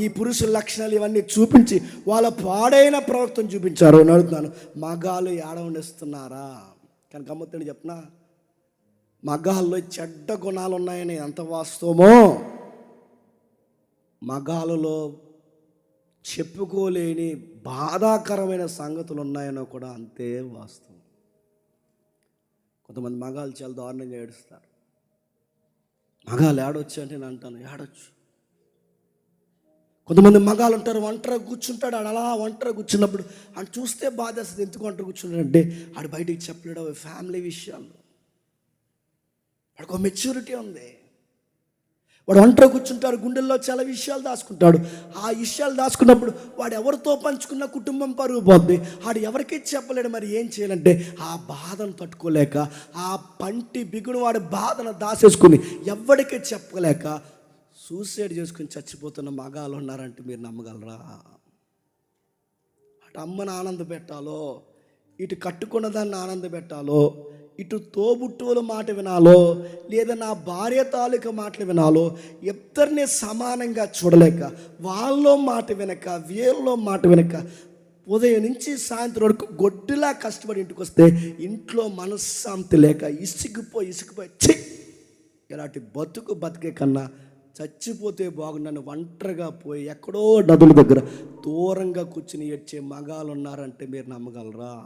ఈ పురుషుల లక్షణాలు ఇవన్నీ చూపించి వాళ్ళ పాడైన ప్రవర్తన చూపించారు. అని అడుగుతున్నాను, మగాళ్ళు ఏడవనిస్తున్నారా? కానీ గమ్మత్తని చెప్పనా, మగాళ్ళలో చెడ్డ గుణాలు ఉన్నాయని ఎంత వాస్తవమో, మగాళ్ళలో చెప్పుకోలేని బాధాకరమైన సంగతులు ఉన్నాయనో కూడా అంతే వాస్తవం. కొంతమంది మగాళ్ళు చాలా దారుణంగా ఏడుస్తారు. మగాళ్ళు ఏడవచ్చు అంటే నేను అంటాను, ఏడవచ్చు. కొంతమంది మగాళ్ళు ఉంటారు, ఒంటరిగా కూర్చుంటాడు. ఆడు అలా ఒంటరిగా కూర్చున్నప్పుడు ఆడు చూస్తే బాధేస్తుంది. ఎందుకు ఒంటరి కూర్చున్నాడంటే ఆడు బయటికి చెప్పలేడు ఫ్యామిలీ విషయాలు. వాడికి ఒక మెచ్యూరిటీ ఉంది. వాడు ఒంటరి కూర్చుంటాడు, గుండెల్లో చాలా విషయాలు దాచుకుంటాడు. ఆ విషయాలు దాచుకున్నప్పుడు వాడు ఎవరితో పంచుకున్న కుటుంబం పరుగు పోద్ది. వాడు ఎవరికీ చెప్పలేడు. మరి ఏం చేయాలంటే ఆ బాధను తట్టుకోలేక, ఆ పంటి బిగును వాడి బాధను దాచేసుకుని ఎవరికీ చెప్పలేక సూసైడ్ చేసుకుని చచ్చిపోతున్న మగాళ్ళు ఉన్నారంటే మీరు నమ్మగలరా? అటు అమ్మను ఆనంద పెట్టాలో, ఇటు కట్టుకున్న దాన్ని ఆనంద పెట్టాలో, ఇటు తోబుట్టువుల మాట వినాలో, లేదా నా భార్య తాలూకా మాటలు వినాలో, ఇద్దరిని సమానంగా చూడలేక వాళ్ళలో మాట వినక వీళ్ళలో మాట వినక ఉదయం నుంచి సాయంత్రం వరకు గొడ్డులా కష్టపడి ఇంటికి వస్తే ఇంట్లో మనశ్శాంతి లేక ఇసుకుపోయి ఇలాంటి బతికే కన్నా చచ్చిపోతే బాగుండని ఒంటరిగా పోయి ఎక్కడో నదుల దగ్గర దూరంగా కూర్చుని ఏడ్చే మగాళ్ళు ఉన్నారంటే మీరు నమ్మగలరా?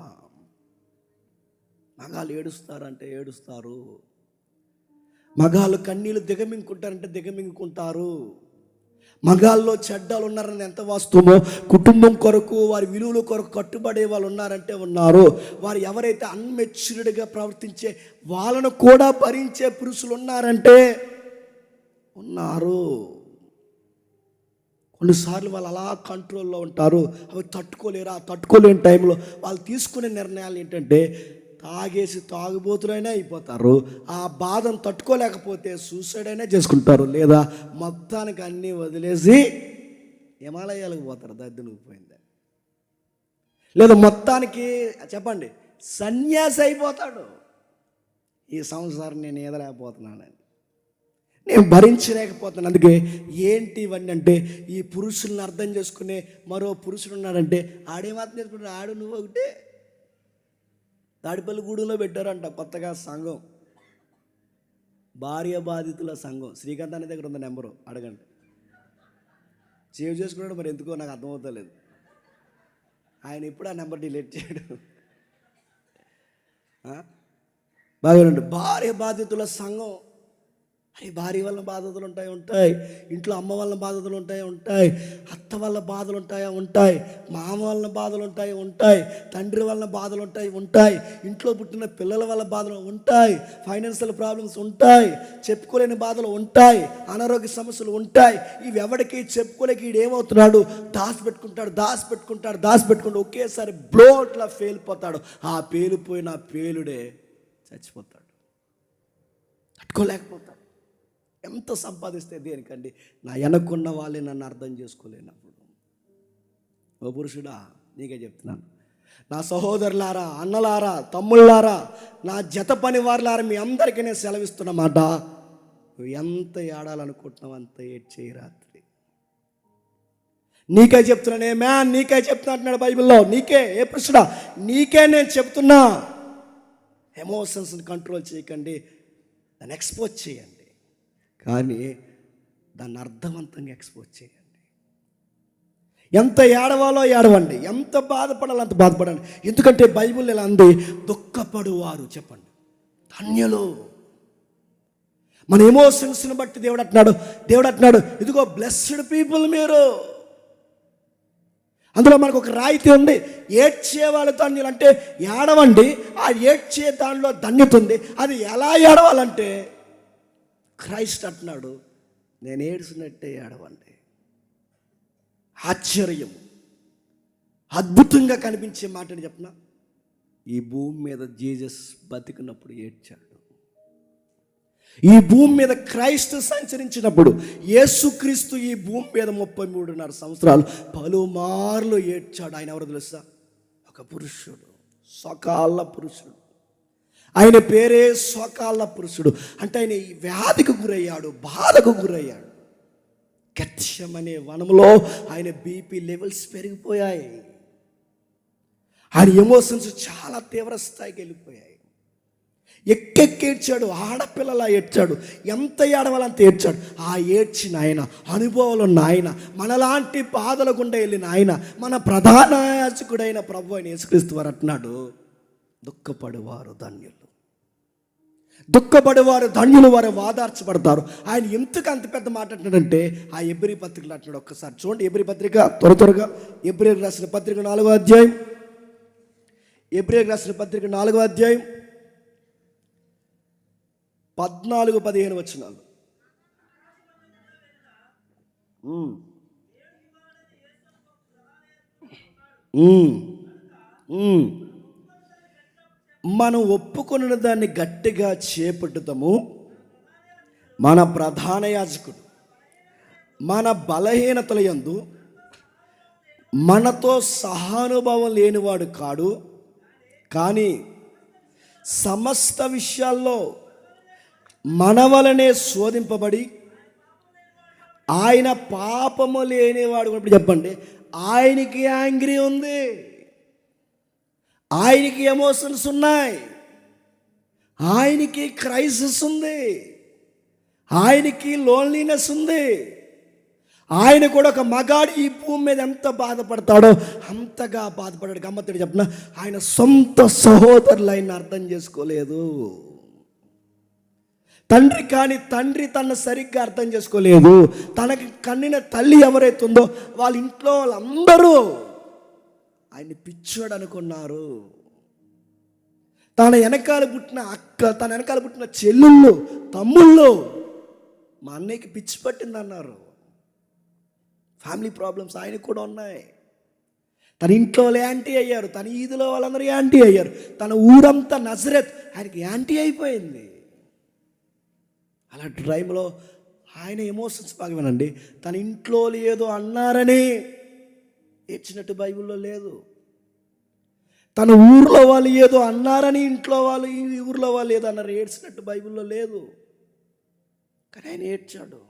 మగాళ్ళు ఏడుస్తారంటే ఏడుస్తారు. మగాళ్ళు కన్నీళ్ళు దిగమింగుకుంటారంటే దిగమింగుకుంటారు. మగాళ్ళలో చెడ్డాలు ఉన్నారని ఎంత వాస్తవమో, కుటుంబం కొరకు వారి విలువల కొరకు కట్టుబడే వాళ్ళు ఉన్నారంటే ఉన్నారు. వారు ఎవరైతే అన్మెచ్యూర్డ్గా ప్రవర్తించే వాళ్ళను కూడా భరించే పురుషులు ఉన్నారంటే ఉన్నారు. కొన్నిసార్లు వాళ్ళు అలా కంట్రోల్లో ఉంటారు. అవి తట్టుకోలేరు. ఆ తట్టుకోలేని టైంలో వాళ్ళు తీసుకునే నిర్ణయాలు ఏంటంటే తాగేసి తాగుబోతులైనా అయిపోతారు. ఆ బాధను తట్టుకోలేకపోతే సూసైడ్ అయినా చేసుకుంటారు, లేదా మొత్తానికి అన్నీ వదిలేసి హిమాలయాలకు పోతారు. దద్దునికి పోయింది. లేదా మొత్తానికి చెప్పండి సన్యాసి అయిపోతాడు. ఈ సంవత్సరం నేను ఈదలేకపోతున్నానని, నేను భరించలేకపోతున్నాను. అందుకే ఏంటి ఇవన్నీ అంటే, ఈ పురుషుల్ని అర్థం చేసుకునే మరో పురుషుడు ఉన్నాడంటే ఆడేమాత్రం చేసుకుంటాడు. ఆడు నువ్వు ఒకటే. తాడిపల్లిగూడెంలో పెట్టారంట కొత్తగా సంఘం, భార్య బాధితుల సంఘం. శ్రీకాంత్ అనే దగ్గర ఉంది నెంబరు, అడగండి. సేవ్ చేసుకున్నాడు, మరి ఎందుకో నాకు అర్థమవుతలేదు. ఆయన ఎప్పుడు ఆ నెంబర్ డిలీట్ చేయడు. బాగా భార్య బాధితుల సంఘం. అరే భార్య వల్ల బాధలు ఉంటాయి. ఇంట్లో అమ్మ వల్ల బాధలు ఉంటాయి. అత్త వల్ల బాధలు ఉంటాయి. మామ వల్ల బాధలు ఉంటాయి. తండ్రి వల్ల బాధలు ఉంటాయి. ఇంట్లో పుట్టిన పిల్లల వల్ల బాధలు ఉంటాయి. ఫైనాన్షియల్ ప్రాబ్లమ్స్ ఉంటాయి. చెప్పుకోలేని బాధలు ఉంటాయి. అనారోగ్య సమస్యలు ఉంటాయి. ఇవి ఎవరికి చెప్పుకోలేక వీడు ఏమవుతున్నాడు? దాచిపెట్టుకుంటాడు. ఒకేసారి బ్లోట్లా పేలిపోతాడు. ఆ పేలిపోయిన పేలుడే చచ్చిపోతాడు. తట్టుకోలేకపోతాడు. ఎంత సంపాదిస్తే దేనికండి? నా వెనక్కున్న వాళ్ళే నన్ను అర్థం చేసుకోలేనప్పుడు. ఓ పురుషుడా, నీకే చెప్తున్నాను, నా సహోదరులారా, అన్నలారా, తమ్ముళ్ళారా, నా జత పని వారులారా, మీ అందరికీ నేను సెలవిస్తున్నమాట, నువ్వు ఎంత ఏడాలనుకుంటున్నావు అంత ఏడ్చేయి రాత్రి. నీకే చెప్తున్నానే మ్యాన్, నీకే చెప్తున్నా అంటున్నాడు బైబిల్లో. నీకే, ఏ పురుషుడా, నీకే నేను చెప్తున్నా. ఎమోషన్స్ని కంట్రోల్ చేయకండి, దాన్ని ఎక్స్పోజ్ చేయండి, కానీ దాన్ని అర్థవంతంగా ఎక్స్పోజ్ చేయండి. ఎంత ఏడవాలో ఏడవండి, ఎంత బాధపడాలో అంత బాధపడండి. ఎందుకంటే బైబిల్ ఇలా అంది, దుఃఖపడువారు చెప్పండి ధన్యులు. మన ఎమోషన్స్ని బట్టి దేవుడు అంటున్నాడు ఇదిగో బ్లెస్డ్ పీపుల్ మీరు. అందులో మనకు ఒక రాయితీ ఉంది, ఏడ్చేవాళ్ళు ధన్యులు. అంటే ఏడవండి, ఆ ఏడ్చే దానిలో ధన్యత ఉంది. అది ఎలా ఏడవాలంటే క్రైస్ట్ అంటున్నాడు, నేను ఏడ్చినట్టే ఏడవండి. ఆశ్చర్యం, అద్భుతంగా కనిపించే మాటని చెప్పనా, ఈ భూమి మీద జీసస్ బతికినప్పుడు ఏడ్చాడు. ఈ భూమి మీద క్రైస్తు సంచరించినప్పుడు, యేసుక్రీస్తు ఈ భూమి మీద 33.5 సంవత్సరాలు పలుమార్లు ఏడ్చాడు. ఆయన ఎవరు తెలుసా? ఒక పురుషుడు, స్వకాల పురుషుడు. ఆయన పేరే స్వకాల పురుషుడు. అంటే ఆయన ఈ వ్యాధికి గురయ్యాడు, బాధకు గురయ్యాడు. గెత్సెమనే వనంలో ఆయన బీపీ లెవెల్స్ పెరిగిపోయాయి. ఆయన ఎమోషన్స్ చాలా తీవ్ర స్థాయికి వెళ్ళిపోయాయి. ఎక్కెక్కేడ్చాడు, ఆడపిల్లలా ఏడ్చాడు, ఎంత ఏడవాలంత ఏడ్చాడు. ఆ ఏడ్చిన ఆయన, అనుభవాలు ఉన్న ఆయన, మనలాంటి బాధల గుండా వెళ్ళిన ఆయన, మన ప్రధాన యాజకుడైన ప్రభు అయిన యేసుక్రీస్తు వారు అంటున్నాడు, దుఃఖపడువారు ధన్యులు. దుఃఖపడేవారు ధన్యులు, వారు వాదార్చబడతారు. ఆయన ఎందుకు అంత పెద్ద మాట అంటున్నాడంటే, ఆ ఎబ్రీ పత్రికలు అంటున్నాడు. ఒక్కసారి చూడండి ఎబ్రీ పత్రిక, త్వరగా ఎబ్రీకి రాసిన పత్రిక 4వ అధ్యాయం, ఎబ్రీకి రాసిన పత్రిక 4వ అధ్యాయం 14-15 వచనాలు. మనం ఒప్పుకొన్న దాన్ని గట్టిగా చేపట్టుతాము. మన ప్రధాన యాజకుడు మన బలహీనతల యందు మనతో సహానుభావం లేనివాడు కాడు, కానీ సమస్త విషయాల్లో మన వలనే శోధింపబడి ఆయన పాపము లేనివాడు. ఇప్పుడు చెప్పండి, ఆయనకి యాంగ్రీ ఉంది, ఆయనకి ఎమోషన్స్ ఉన్నాయి, ఆయనకి క్రైసిస్ ఉంది, ఆయనకి లోన్లీనెస్ ఉంది. ఆయన కూడా ఒక మగాడు ఈ భూమి మీద ఎంత బాధపడతాడో అంతగా బాధపడాడు. గమ్మత్తుడు చెప్పిన, ఆయన సొంత సహోదరులు ఆయన అర్థం చేసుకోలేదు. తండ్రి కానీ తండ్రి తన సరిగ్గా అర్థం చేసుకోలేదు. తనకి కన్నిన తల్లి ఎవరైతే ఉందో వాళ్ళ ఇంట్లో వాళ్ళందరూ ఆయన్ని పిచ్చోడు అనుకున్నారు. తన వెనకాల పుట్టిన అక్క, తన వెనకాల పుట్టిన చెల్లుళ్ళు, తమ్ముళ్ళు, మా అన్నయ్యకి పిచ్చి పట్టింది అన్నారు. ఫ్యామిలీ ప్రాబ్లమ్స్ ఆయనకు కూడా ఉన్నాయి. తన ఇంట్లో యాంటీ అయ్యారు, తన ఈదులో వాళ్ళందరూ యాంటీ అయ్యారు, తన ఊరంతా నజరేత్ ఆయనకి యాంటీ అయిపోయింది. అలాంటి టైంలో ఆయన ఎమోషన్స్ బాగా వినండి. తన ఇంట్లో ఏదో అన్నారని ఏడ్చినట్టు బైబిల్లో లేదు. తన ఊర్లో వాళ్ళు ఏదో అన్నారని ఇంట్లో వాళ్ళు, ఈ ఊర్లో వాళ్ళు ఏదో అన్నారు ఏడ్చినట్టు బైబిల్లో లేదు. కానీ ఆయన ఏడ్చాడు.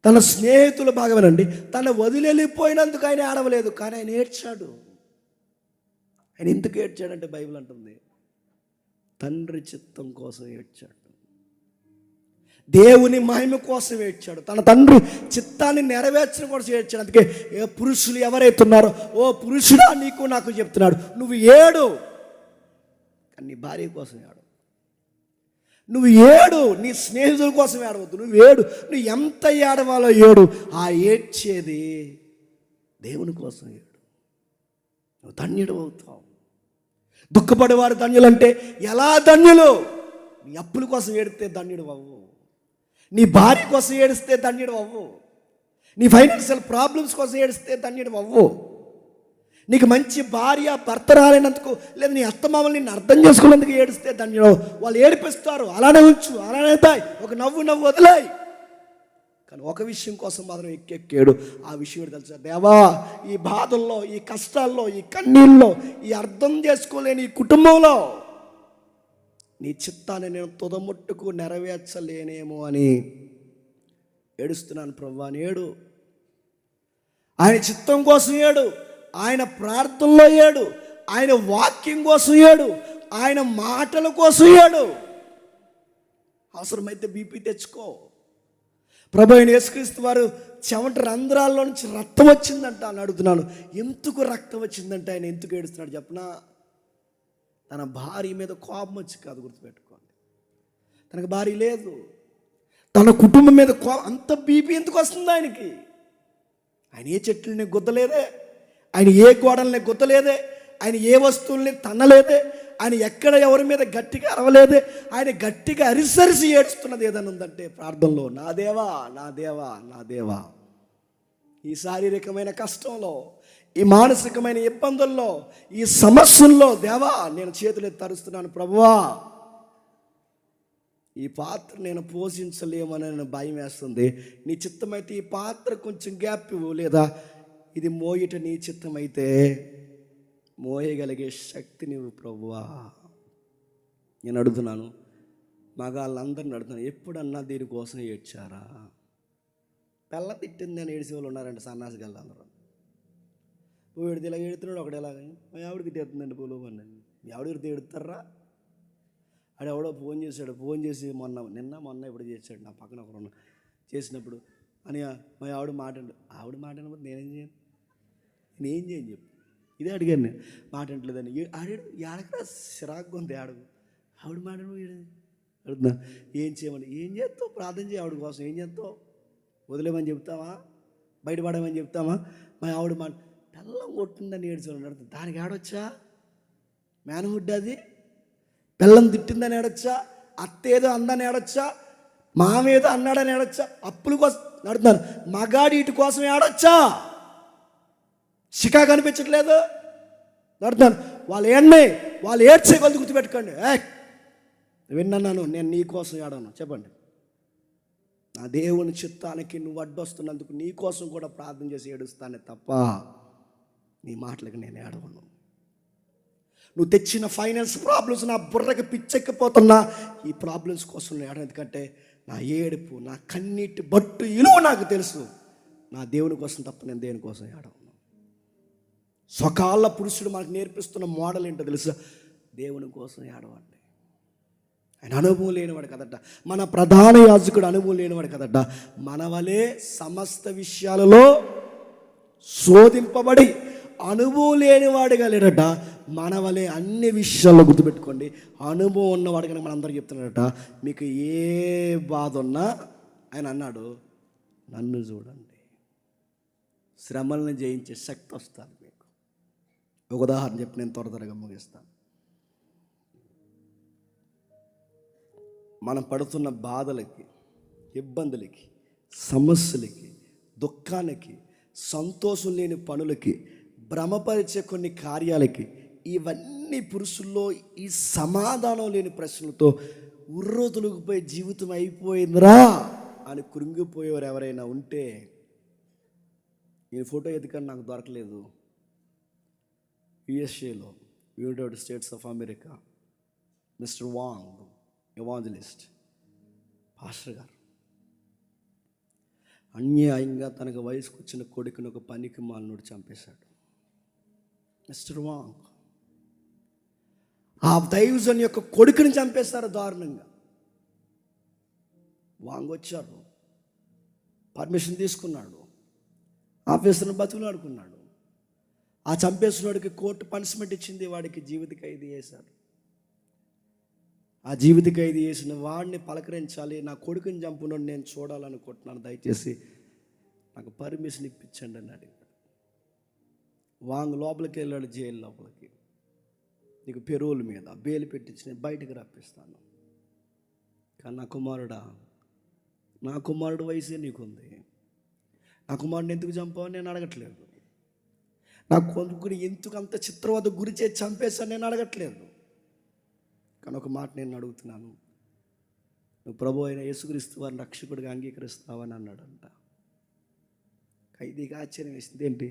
తన స్నేహితులు బాగా వినండి, తన వదిలిపోయినందుకు ఆయన ఆడవలేదు, కానీ ఆయన ఏడ్చాడు. ఆయన ఎందుకు ఏడ్చాడంటే బైబిల్ అంటుంది, తండ్రి చిత్తం కోసం ఏడ్చాడు, దేవుని మహిమ కోసం ఏడ్చాడు, తన తండ్రి చిత్తాన్ని నెరవేర్చడం కోసం ఏడ్చాడు. అందుకే ఏ పురుషులు ఎవరైతే ఉన్నారో, ఓ పురుషుడా నీకు నాకు చెప్తున్నాడు, నువ్వు ఏడు కానీ నీ భార్య కోసం ఏడు, నువ్వు ఏడు నీ స్నేహితుల కోసం ఏడవద్దు, నువ్వు ఏడు, నువ్వు ఎంత ఏడవాలో ఏడు. ఆ ఏడ్చేది దేవుని కోసం ఏడు, నువ్వు ధన్యుడు అవుతావు. దుఃఖపడేవారు ధన్యులు అంటే ఎలా ధన్యులు? నీ అప్పుల కోసం ఏడితే ధన్యుడు అవ్వు, నీ భార్య కోసం ఏడిస్తే ధన్యుడు అవ్వు, నీ ఫైనాన్షియల్ ప్రాబ్లమ్స్ కోసం ఏడిస్తే ధన్యుడు అవ్వు, నీకు మంచి భార్య భర్త రాలేనందుకు, లేదా నీ అత్తమామలు నిన్ను అర్థం చేసుకున్నందుకు ఏడిస్తే ధన్యుడు. వాళ్ళు ఏడిపిస్తారు, అలానే ఉంచు, అలానే తాయి, ఒక నవ్వు వదిలాయి, కానీ ఒక విషయం కోసం మాత్రం ఎక్కెక్కాడు. ఆ విషయం తెలుసా? దేవా, ఈ బాధల్లో, ఈ కష్టాల్లో, ఈ కన్నీళ్ళలో, ఈ అర్థం చేసుకోలేని ఈ కుటుంబంలో నీ చిత్తాన్ని నేను తుదముట్టుకు నెరవేర్చలేనేమో అని ఏడుస్తున్నాను ప్రభువా అని ఏడు. ఆయన చిత్తం కోసం ఏడు, ఆయన ప్రార్థనలో ఏడు, ఆయన వాక్యం కోసం ఏడు, ఆయన మాటల కోసం ఏడు. అవసరమైతే బీపీ తెచ్చుకో. ప్రభు అయిన యేసుక్రీస్తు వారు చెమట రంధ్రాల్లో నుంచి రక్తం వచ్చిందంట అని అడుగుతున్నాను. ఎందుకు రక్తం వచ్చిందంటే ఆయన ఎందుకు ఏడుస్తున్నాడు చెప్పనా? తన భార్య మీద కోపం వచ్చి కాదు, గుర్తుపెట్టుకోండి. తనకు భార్య లేదు, తన కుటుంబం మీద అంత బీపీ ఎందుకు వస్తుంది ఆయనకి? ఆయన ఏ చెట్లని గుద్దలేదే, ఆయన ఏ గోడల్ని గుద్దలేదే, ఆయన ఏ వస్తువుల్ని తన్నలేదే, ఆయన ఎక్కడ ఎవరి మీద గట్టిగా అరవలేదే. ఆయన గట్టిగా అరిసరిసి ఏడుస్తున్నది ఏదైనా ఉందంటే ప్రార్థనలో, నా దేవా, నా దేవా, నా దేవా. ఈ శారీరకమైన కష్టంలో, ఈ మానసికమైన ఇబ్బందుల్లో, ఈ సమస్యల్లో దేవా నేను చేతులెత్తి తరుస్తున్నాను ప్రభువా. ఈ పాత్ర నేను పోషించలేమని భయం వేస్తుంది. నీ చిత్తమైతే ఈ పాత్ర కొంచెం గ్యాప్ ఇవ్వు, లేదా ఇది మోయట నీ చిత్తమైతే మోయగలిగే శక్తి నువ్వు ప్రభువా. నేను అడుగుతున్నాను, మగాళ్ళందరిని అడుగుతున్నాను, ఎప్పుడన్నా దీనికోసం ఏడ్చారా? పిల్ల తిట్టింది అని ఏడిసే వాళ్ళు ఉన్నారండి, సన్నాసి గల్ల అందరూ. వీడిది ఇలా ఎడుతున్నాడు, ఒకటి ఎలాగ మా ఆవిడకి తిడుతుందండి పూలు పండి. మీ ఆవిడకి ఎడుతారా? అది ఎవడో ఫోన్ చేశాడు, ఫోన్ చేసి మొన్న ఇప్పుడు చేశాడు, నా పక్కన ఒకరు చేసినప్పుడు అని మా ఆవిడ ఆవిడ మాట అన్నప్పుడు నేనేం చేయను చెప్పు. ఇదే అడిగాను నేను, మాట అంటలేదని. ఆడాడు ఏడకరా చిరాకు ఉంది, ఆడు ఆవిడ మాట అడుగుతున్నా. ఏం చేయమని, ఏం చేస్తావు? ప్రార్థన చేయ ఆవిడ కోసం. ఏం చేస్తావు? వదిలేమని చెప్తావా? బయటపడమని చెప్తావా? మా ఆవిడ మాట పిల్లం కొట్టిందని ఏడ్చుకోండి అడుగుతుంది. దానికి ఆడొచ్చా? మేనహుడ్ అది. పిల్లం తిట్టిందని ఏడొచ్చా? అత్తేదో అందని ఏడొచ్చా? మామేదో అన్నాడని ఏడొచ్చా? అప్పుల కోసం నడుతున్నారు, మగాడి ఇటు కోసం ఏడొచ్చా? చికా కనిపించట్లేదు, నడుతున్నాను. వాళ్ళు ఏడ్చే కొద్ది గుర్తుపెట్టుకోండి. విన్నాను, నేను నీ కోసం ఏడను. చెప్పండి, నా దేవుని చిత్తానికి నువ్వు అడ్డొస్తున్నందుకు నీ కోసం కూడా ప్రార్థన చేసి ఏడుస్తానే తప్ప నీ మాటలకు నేను ఏడవను. నువ్వు తెచ్చిన ఫైనాన్స్ ప్రాబ్లమ్స్ నా బుర్రకి పిచ్చెక్కిపోతున్నా ఈ ప్రాబ్లమ్స్ కోసం నేను ఏడను. ఎందుకంటే నా ఏడుపు, నా కన్నీటి బట్టు ఇలువ నాకు తెలుసు. నా దేవుని కోసం తప్ప నేను దేనికోసం ఏడవను. స్వకాల పురుషుడు మనకు నేర్పిస్తున్న మోడల్ ఏంటో తెలుసా? దేవుని కోసం ఏడవండి. ఆయన అనుభవం లేనివాడు కదట, మన ప్రధాన యాజకుడు అనుభవం లేనివాడు కదట. మన వలే సమస్త విషయాలలో శోధింపబడి అనుభవం లేనివాడుగా లేడట. మన వలే అన్ని విషయాల్లో గుర్తుపెట్టుకోండి, అనుభవం ఉన్నవాడు కనుక మనందరికీ చెప్తున్నాడట, మీకు ఏ బాధ ఉన్నా ఆయన అన్నాడు, నన్ను చూడండి, శ్రమలను జయించే శక్తి వస్తుంది మీకు. ఒక ఉదాహరణ చెప్పి నేను త్వరగా ముగిస్తాను. మనం పడుతున్న బాధలకి, ఇబ్బందులకి, సమస్యలకి, దుఃఖానికి, సంతోషం లేని పనులకి, భ్రమపరిచే కొన్ని కార్యాలకి, ఇవన్నీ పురుషుల్లో ఈ సమాధానం లేని ప్రశ్నలతో ఉర్రోతులుకుపోయి జీవితం అయిపోయిందిరా అని కృంగిపోయేవారు ఎవరైనా ఉంటే, ఈ ఫోటో ఎందుకని నాకు దొరకలేదు, యుఎస్ఏలో United States of America mister Wang evangelist pastor గారు అన్యాయంగా తనకు వయసుకు వచ్చిన కొడుకుని ఒక పనికి మాలినోడు చంపేశాడు. మిస్టర్ వాంగ్ ఆ దైవజన్ యొక్క కొడుకుని చంపేశారు దారుణంగా. వాంగ్ వచ్చారు, పర్మిషన్ తీసుకున్నాడు, ఆఫీసర్ని బతుకులాడుకున్నాడు. ఆ చంపేసినోడికి కోర్టు పనిష్మెంట్ ఇచ్చింది, వాడికి జీవిత ఖైదీ చేశారు. ఆ జీవిత ఖైదీ చేసిన వాడిని పలకరించాలి, నా కొడుకుని చంపునోడు నేను చూడాలనుకుంటున్నాను, దయచేసి నాకు పర్మిషన్ ఇప్పించండి అని అడిగాడు. వాంగ్ లోపలికి వెళ్ళాడు, జైలు లోపలికి. నీకు పెరోల్ మీద బెయిల్ పెట్టించి నేను బయటకు రప్పిస్తాను. కానీ నా కుమారుడు వయసే నీకుంది, నా కుమారుడిని ఎందుకు చంపావని నేను అడగట్లేదు, నా కొడుకుని ఎందుకు అంత చిత్రవద గురి చేసి చంపేశాను నేను అడగట్లేదు. కానీ ఒక మాట నేను అడుగుతున్నాను, నువ్వు ప్రభు అయిన యేసుక్రీస్తు వారిని రక్షకుడిగా అంగీకరిస్తావని అన్నాడంట. ఖైదీగా ఆశ్చర్యం వేసింది. ఏంటి,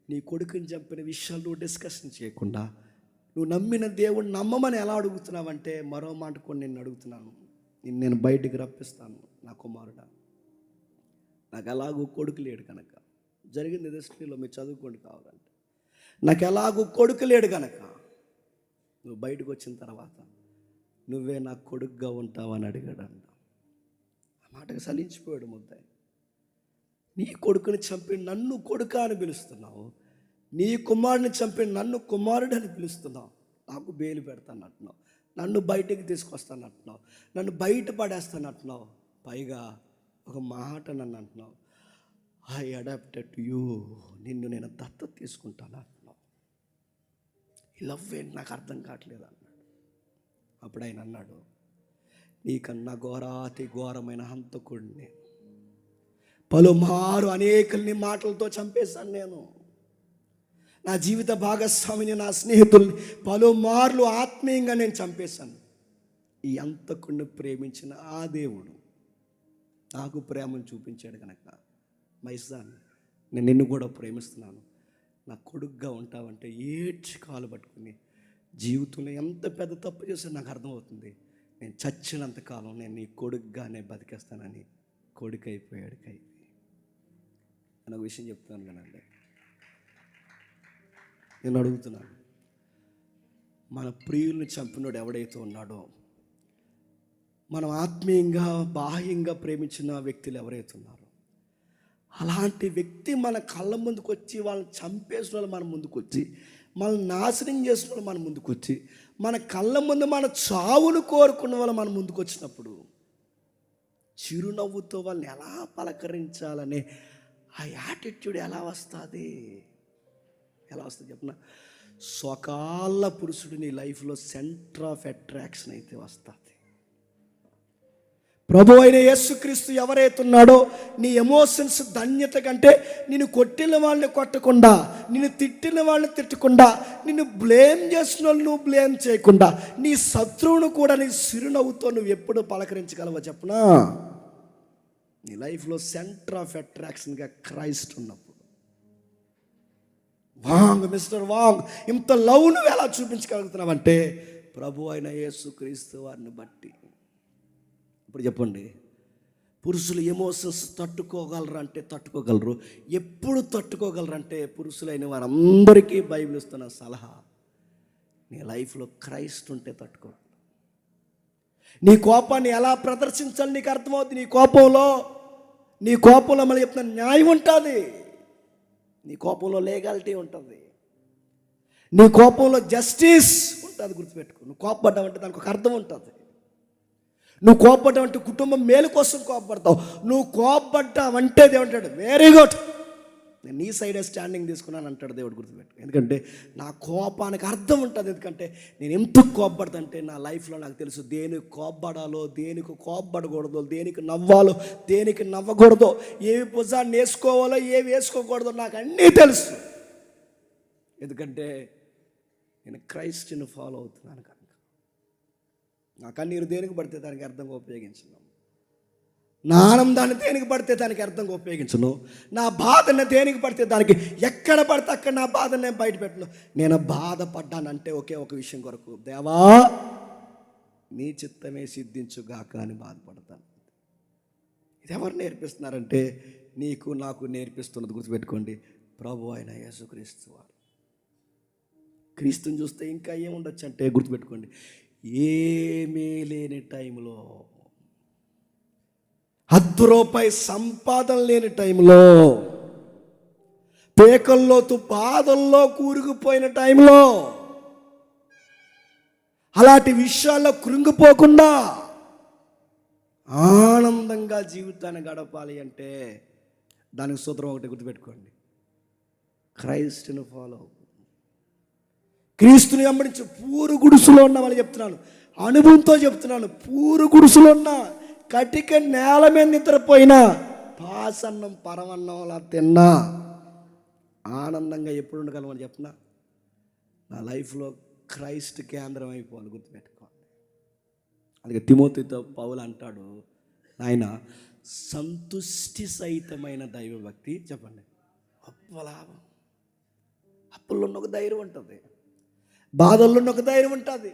నీ కొడుకుని చంపిన విషయాలు నువ్వు డిస్కషన్ చేయకుండా నువ్వు నమ్మిన దేవుడిని నమ్మమని ఎలా అడుగుతున్నావంటే, మరో మాట కూడా నేను అడుగుతున్నాను, నేను బయటికి రప్పిస్తాను నా కుమారుడా. నాకు ఎలాగో కొడుకు లేడు కనుక, జరిగింది హిస్టరీలో మీరు చదువుకోండి కావాలంటే, నాకు ఎలాగో కొడుకు లేడు కనుక నువ్వు బయటకు వచ్చిన తర్వాత నువ్వే నా కొడుకుగా ఉంటావని అడిగాడంట. ఆ మాటకు సలించిపోయాడు ముద్దాయి. నీ కొడుకుని చంపి నన్ను కొడుక అని పిలుస్తున్నావు, నీ కుమారుని చంపి నన్ను కుమారుడు అని పిలుస్తున్నావు, నాకు బెయిల్ పెడతాను అంటున్నావు, నన్ను బయటికి తీసుకొస్తాను అంటున్నావు, నన్ను బయట పడేస్తాను అంటున్నావు, పైగా ఒక మాట నన్ను అంటున్నావు, ఐ అడాప్టెడ్ టు యూ, నిన్ను నేను దత్తత తీసుకుంటాను అంటున్నావు. ఈ లవ్ ఏంటి నాకు అర్థం కావట్లేదు అన్నాడు. అప్పుడు ఆయన అన్నాడు, నీకన్నా ఘోరాతి ఘోరమైన హంతకుడిని, పలుమారు అనేకుల్ని మాటలతో చంపేశాను నేను, నా జీవిత భాగస్వామిని నా స్నేహితుల్ని పలుమార్లు ఆత్మీయంగా నేను చంపేశాను. ఈ హంతకుడిని ప్రేమించిన ఆ దేవుడు నాకు ప్రేమను చూపించాడు కనుక, మైసాన్ నేను నిన్ను కూడా ప్రేమిస్తున్నాను, నా కొడుకుగా ఉంటావంటే ఏడ్చి కాలు పట్టుకుని, జీవితంలో ఎంత పెద్ద తప్పు చేస్తే నాకు అర్థమవుతుంది, నేను చచ్చినంతకాలం నేను నీ కొడుకుగానే బతికేస్తానని కొడుకు అయిపోయాడు ఖైదీ. నేను ఒక విషయం చెప్తాను కదండి, నేను అడుగుతున్నాను, మన ప్రియుల్ని చంపినోడు ఎవడైతే ఉన్నాడో, మనం ఆత్మీయంగా బాహ్యంగా ప్రేమించిన వ్యక్తులు ఎవరైతే ఉన్నారో, అలాంటి వ్యక్తి మన కళ్ళ ముందుకు వచ్చి వాళ్ళని చంపేసిన వాళ్ళు మన ముందుకు వచ్చి, మనల్ని నాశనం చేసిన వాళ్ళు మన ముందుకు వచ్చి, మన కళ్ళ ముందు మన చావును కోరుకున్న వాళ్ళు మన ముందుకు వచ్చినప్పుడు చిరునవ్వుతో వాళ్ళని ఎలా పలకరించాలనే ఆ యాటిట్యూడ్ ఎలా వస్తుంది చెప్పిన, స్వకాల పురుషుడు నీ లైఫ్లో సెంటర్ ఆఫ్ అట్రాక్షన్ అయితే వస్తుంది. ప్రభు అయిన యేసుక్రీస్తు ఎవరైతే ఉన్నాడో, నీ ఎమోషన్స్ ధన్యత కంటే నిన్ను కొట్టిన వాళ్ళని కొట్టకుండా, నిన్ను తిట్టిన వాళ్ళని తిట్టకుండా, నిన్ను బ్లేమ్ చేసిన వాళ్ళు నువ్వు బ్లేమ్ చేయకుండా, నీ శత్రువును కూడా నీ చిరునవ్వుతో నువ్వు ఎప్పుడు పలకరించగలవో చెప్పనా, నీ లైఫ్లో సెంటర్ ఆఫ్ అట్రాక్షన్గా క్రైస్ట్ ఉన్నప్పుడు. వాంగ్ మిస్టర్ వాంగ్, ఇంత లవ్ నువ్వు ఎలా చూపించగలుగుతున్నావంటే ప్రభు అయిన యేసుక్రీస్తు వారిని బట్టి. ఇప్పుడు చెప్పండి, పురుషులు ఎమోషన్స్ తట్టుకోగలరు అంటే తట్టుకోగలరు, ఎప్పుడు తట్టుకోగలరు అంటే పురుషులైన వారందరికీ బైబిల్ ఇస్తున్న సలహా, నీ లైఫ్లో క్రైస్ట్ ఉంటే తట్టుకోగలరు. నీ కోపాన్ని ఎలా ప్రదర్శించాలి నీకు అర్థమవుతుంది. నీ కోపంలో మళ్ళీ చెప్తున్నా న్యాయం ఉంటుంది, నీ కోపంలో లీగాలిటీ ఉంటుంది, నీ కోపంలో జస్టిస్ ఉంటుంది. గుర్తుపెట్టుకో, నువ్వు కోపపడ్డావంటే దానికి ఒక అర్థం ఉంటుంది. నువ్వు కోపపడ్డావంటే కుటుంబం మేలు కోసం కోపపడతావు. నువ్వు కోపపడ్డావంటే దేవుడు అంటాడు వెరీ గుడ్, నేను నీ సైడే స్టాండింగ్ తీసుకున్నాను అంటాడు దేవుడు. గుర్తుపెట్టు, ఎందుకంటే నా కోపానికి అర్థం ఉంటుంది. ఎందుకంటే నేను ఎందుకు కోపపడతానంటే నా లైఫ్లో నాకు తెలుసు దేనికి కోపపడాలో, దేనికి కోపపడకూడదో, దేనికి నవ్వాలో, దేనికి నవ్వకూడదో, ఏవి భుజాన్ని వేసుకోవాలో, ఏవి వేసుకోకూడదో నాకు అన్నీ తెలుసు. ఎందుకంటే నేను క్రైస్ట్ని ఫాలో అవుతున్నాను కనుక. నా కన్నీరు దేనికి పడితే దానికి అర్థంగా ఉపయోగించను, నా ఆనందాన్ని దేనికి పడితే దానికి అర్థంగా ఉపయోగించను, నా బాధని దేనికి పడితే దానికి, ఎక్కడ పడితే అక్కడ నా బాధను నేను బయట పెట్టను. నేను బాధపడ్డానంటే ఒకే ఒక విషయం కొరకు, దేవా నీ చిత్తమే సిద్ధించుగాక అని బాధపడతాను. ఇది ఎవరు నేర్పిస్తున్నారంటే నీకు నాకు నేర్పిస్తున్నది. గుర్తుపెట్టుకోండి, ప్రభు అయిన యేసుక్రీస్తు వారు. క్రీస్తుని చూస్తే ఇంకా ఏముండొచ్చు అంటే గుర్తుపెట్టుకోండి, ఏమీ లేని టైంలో, ₹10 సంపాదన లేని టైంలో, పేకల్లోతు బాధల్లో కూరుకుపోయిన టైంలో, అలాంటి విషయాల్లో కృంగిపోకుండా ఆనందంగా జీవితాన్ని గడపాలి అంటే దానికి సూత్రం ఒకటి గుర్తుపెట్టుకోండి, క్రైస్ట్ను ఫాలో అవ్వు. క్రీస్తుని వెంబడించి పూరు గుడుసులో ఉన్నామని చెప్తున్నాను, అనుభవంతో చెప్తున్నాను. పూరు గుడుసులో ఉన్నా, కటిక నేల మీద నిద్రపోయినా, పాసన్నం పరమన్నంలా తిన్నా ఆనందంగా ఎప్పుడు ఉండగలమని చెప్పినా, నా లైఫ్లో క్రైస్ట్ కేంద్రం అయిపోవాలి. గుర్తుపెట్టుకోండి, అందుకే తిమోతితో పౌలు అంటాడు, ఆయన సంతుష్టి సహితమైన దైవభక్తి చెప్పండి అప్పలాభం. అప్పుల్లో ఒక ధైర్యం ఉంటుంది, బాధల్లో ఒక ధైర్యం ఉంటుంది,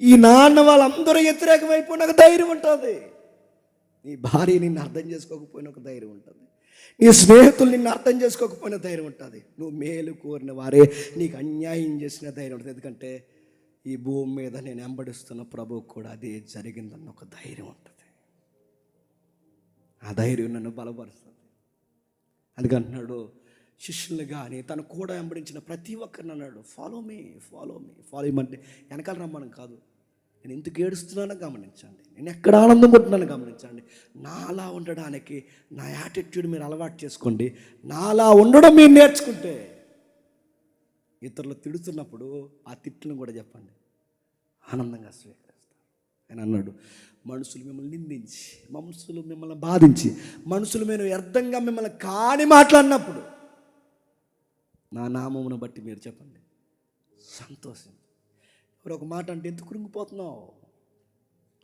ఈ నాన్న వాళ్ళందరూ వ్యతిరేకమైపోయిన ఒక ధైర్యం ఉంటుంది, నీ భార్య నిన్ను అర్థం చేసుకోకపోయిన ఒక ధైర్యం ఉంటుంది, నీ స్నేహితులు నిన్ను అర్థం చేసుకోకపోయిన ధైర్యం ఉంటుంది, నువ్వు మేలు కోరిన వారే నీకు అన్యాయం చేసిన ధైర్యం ఉంటుంది. ఎందుకంటే ఈ భూమి మీద నేను వెంబడిస్తున్న ప్రభువు కూడా అదే జరిగిందన్న ఒక ధైర్యం ఉంటుంది. ఆ ధైర్యం నన్ను బలపరుస్తుంది. అందుకంటున్నాడు శిష్యులు కానీ తను కూడా వెంబడించిన ప్రతి ఒక్కరిని అన్నాడు, follow me follow me follow ఇమ్మంటే వెనకాల రమ్మని కాదు, నేను ఎందుకు ఏడుస్తున్నానో గమనించండి, నేను ఎక్కడ ఆనందం కొట్టున్నానో గమనించండి. నాలా ఉండడానికి నా యాటిట్యూడ్ మీరు అలవాటు చేసుకోండి. నాలా ఉండడం మీరు నేర్చుకుంటే ఇతరులు తిడుతున్నప్పుడు ఆ తిట్టును కూడా చెప్పండి, ఆనందంగా స్వీకరిస్తారు. ఆయన అన్నాడు, మనుషులు మిమ్మల్ని నిందించి, మనుషులు మిమ్మల్ని బాధించి, మనుషులు మీరు వ్యర్థంగా మిమ్మల్ని కాని మాట్లాడినప్పుడు నా నామమును బట్టి మీరు చెప్పండి సంతోషం. ఎవరో ఒక మాట అంటే ఎందుకు కృంగిపోతున్నావు,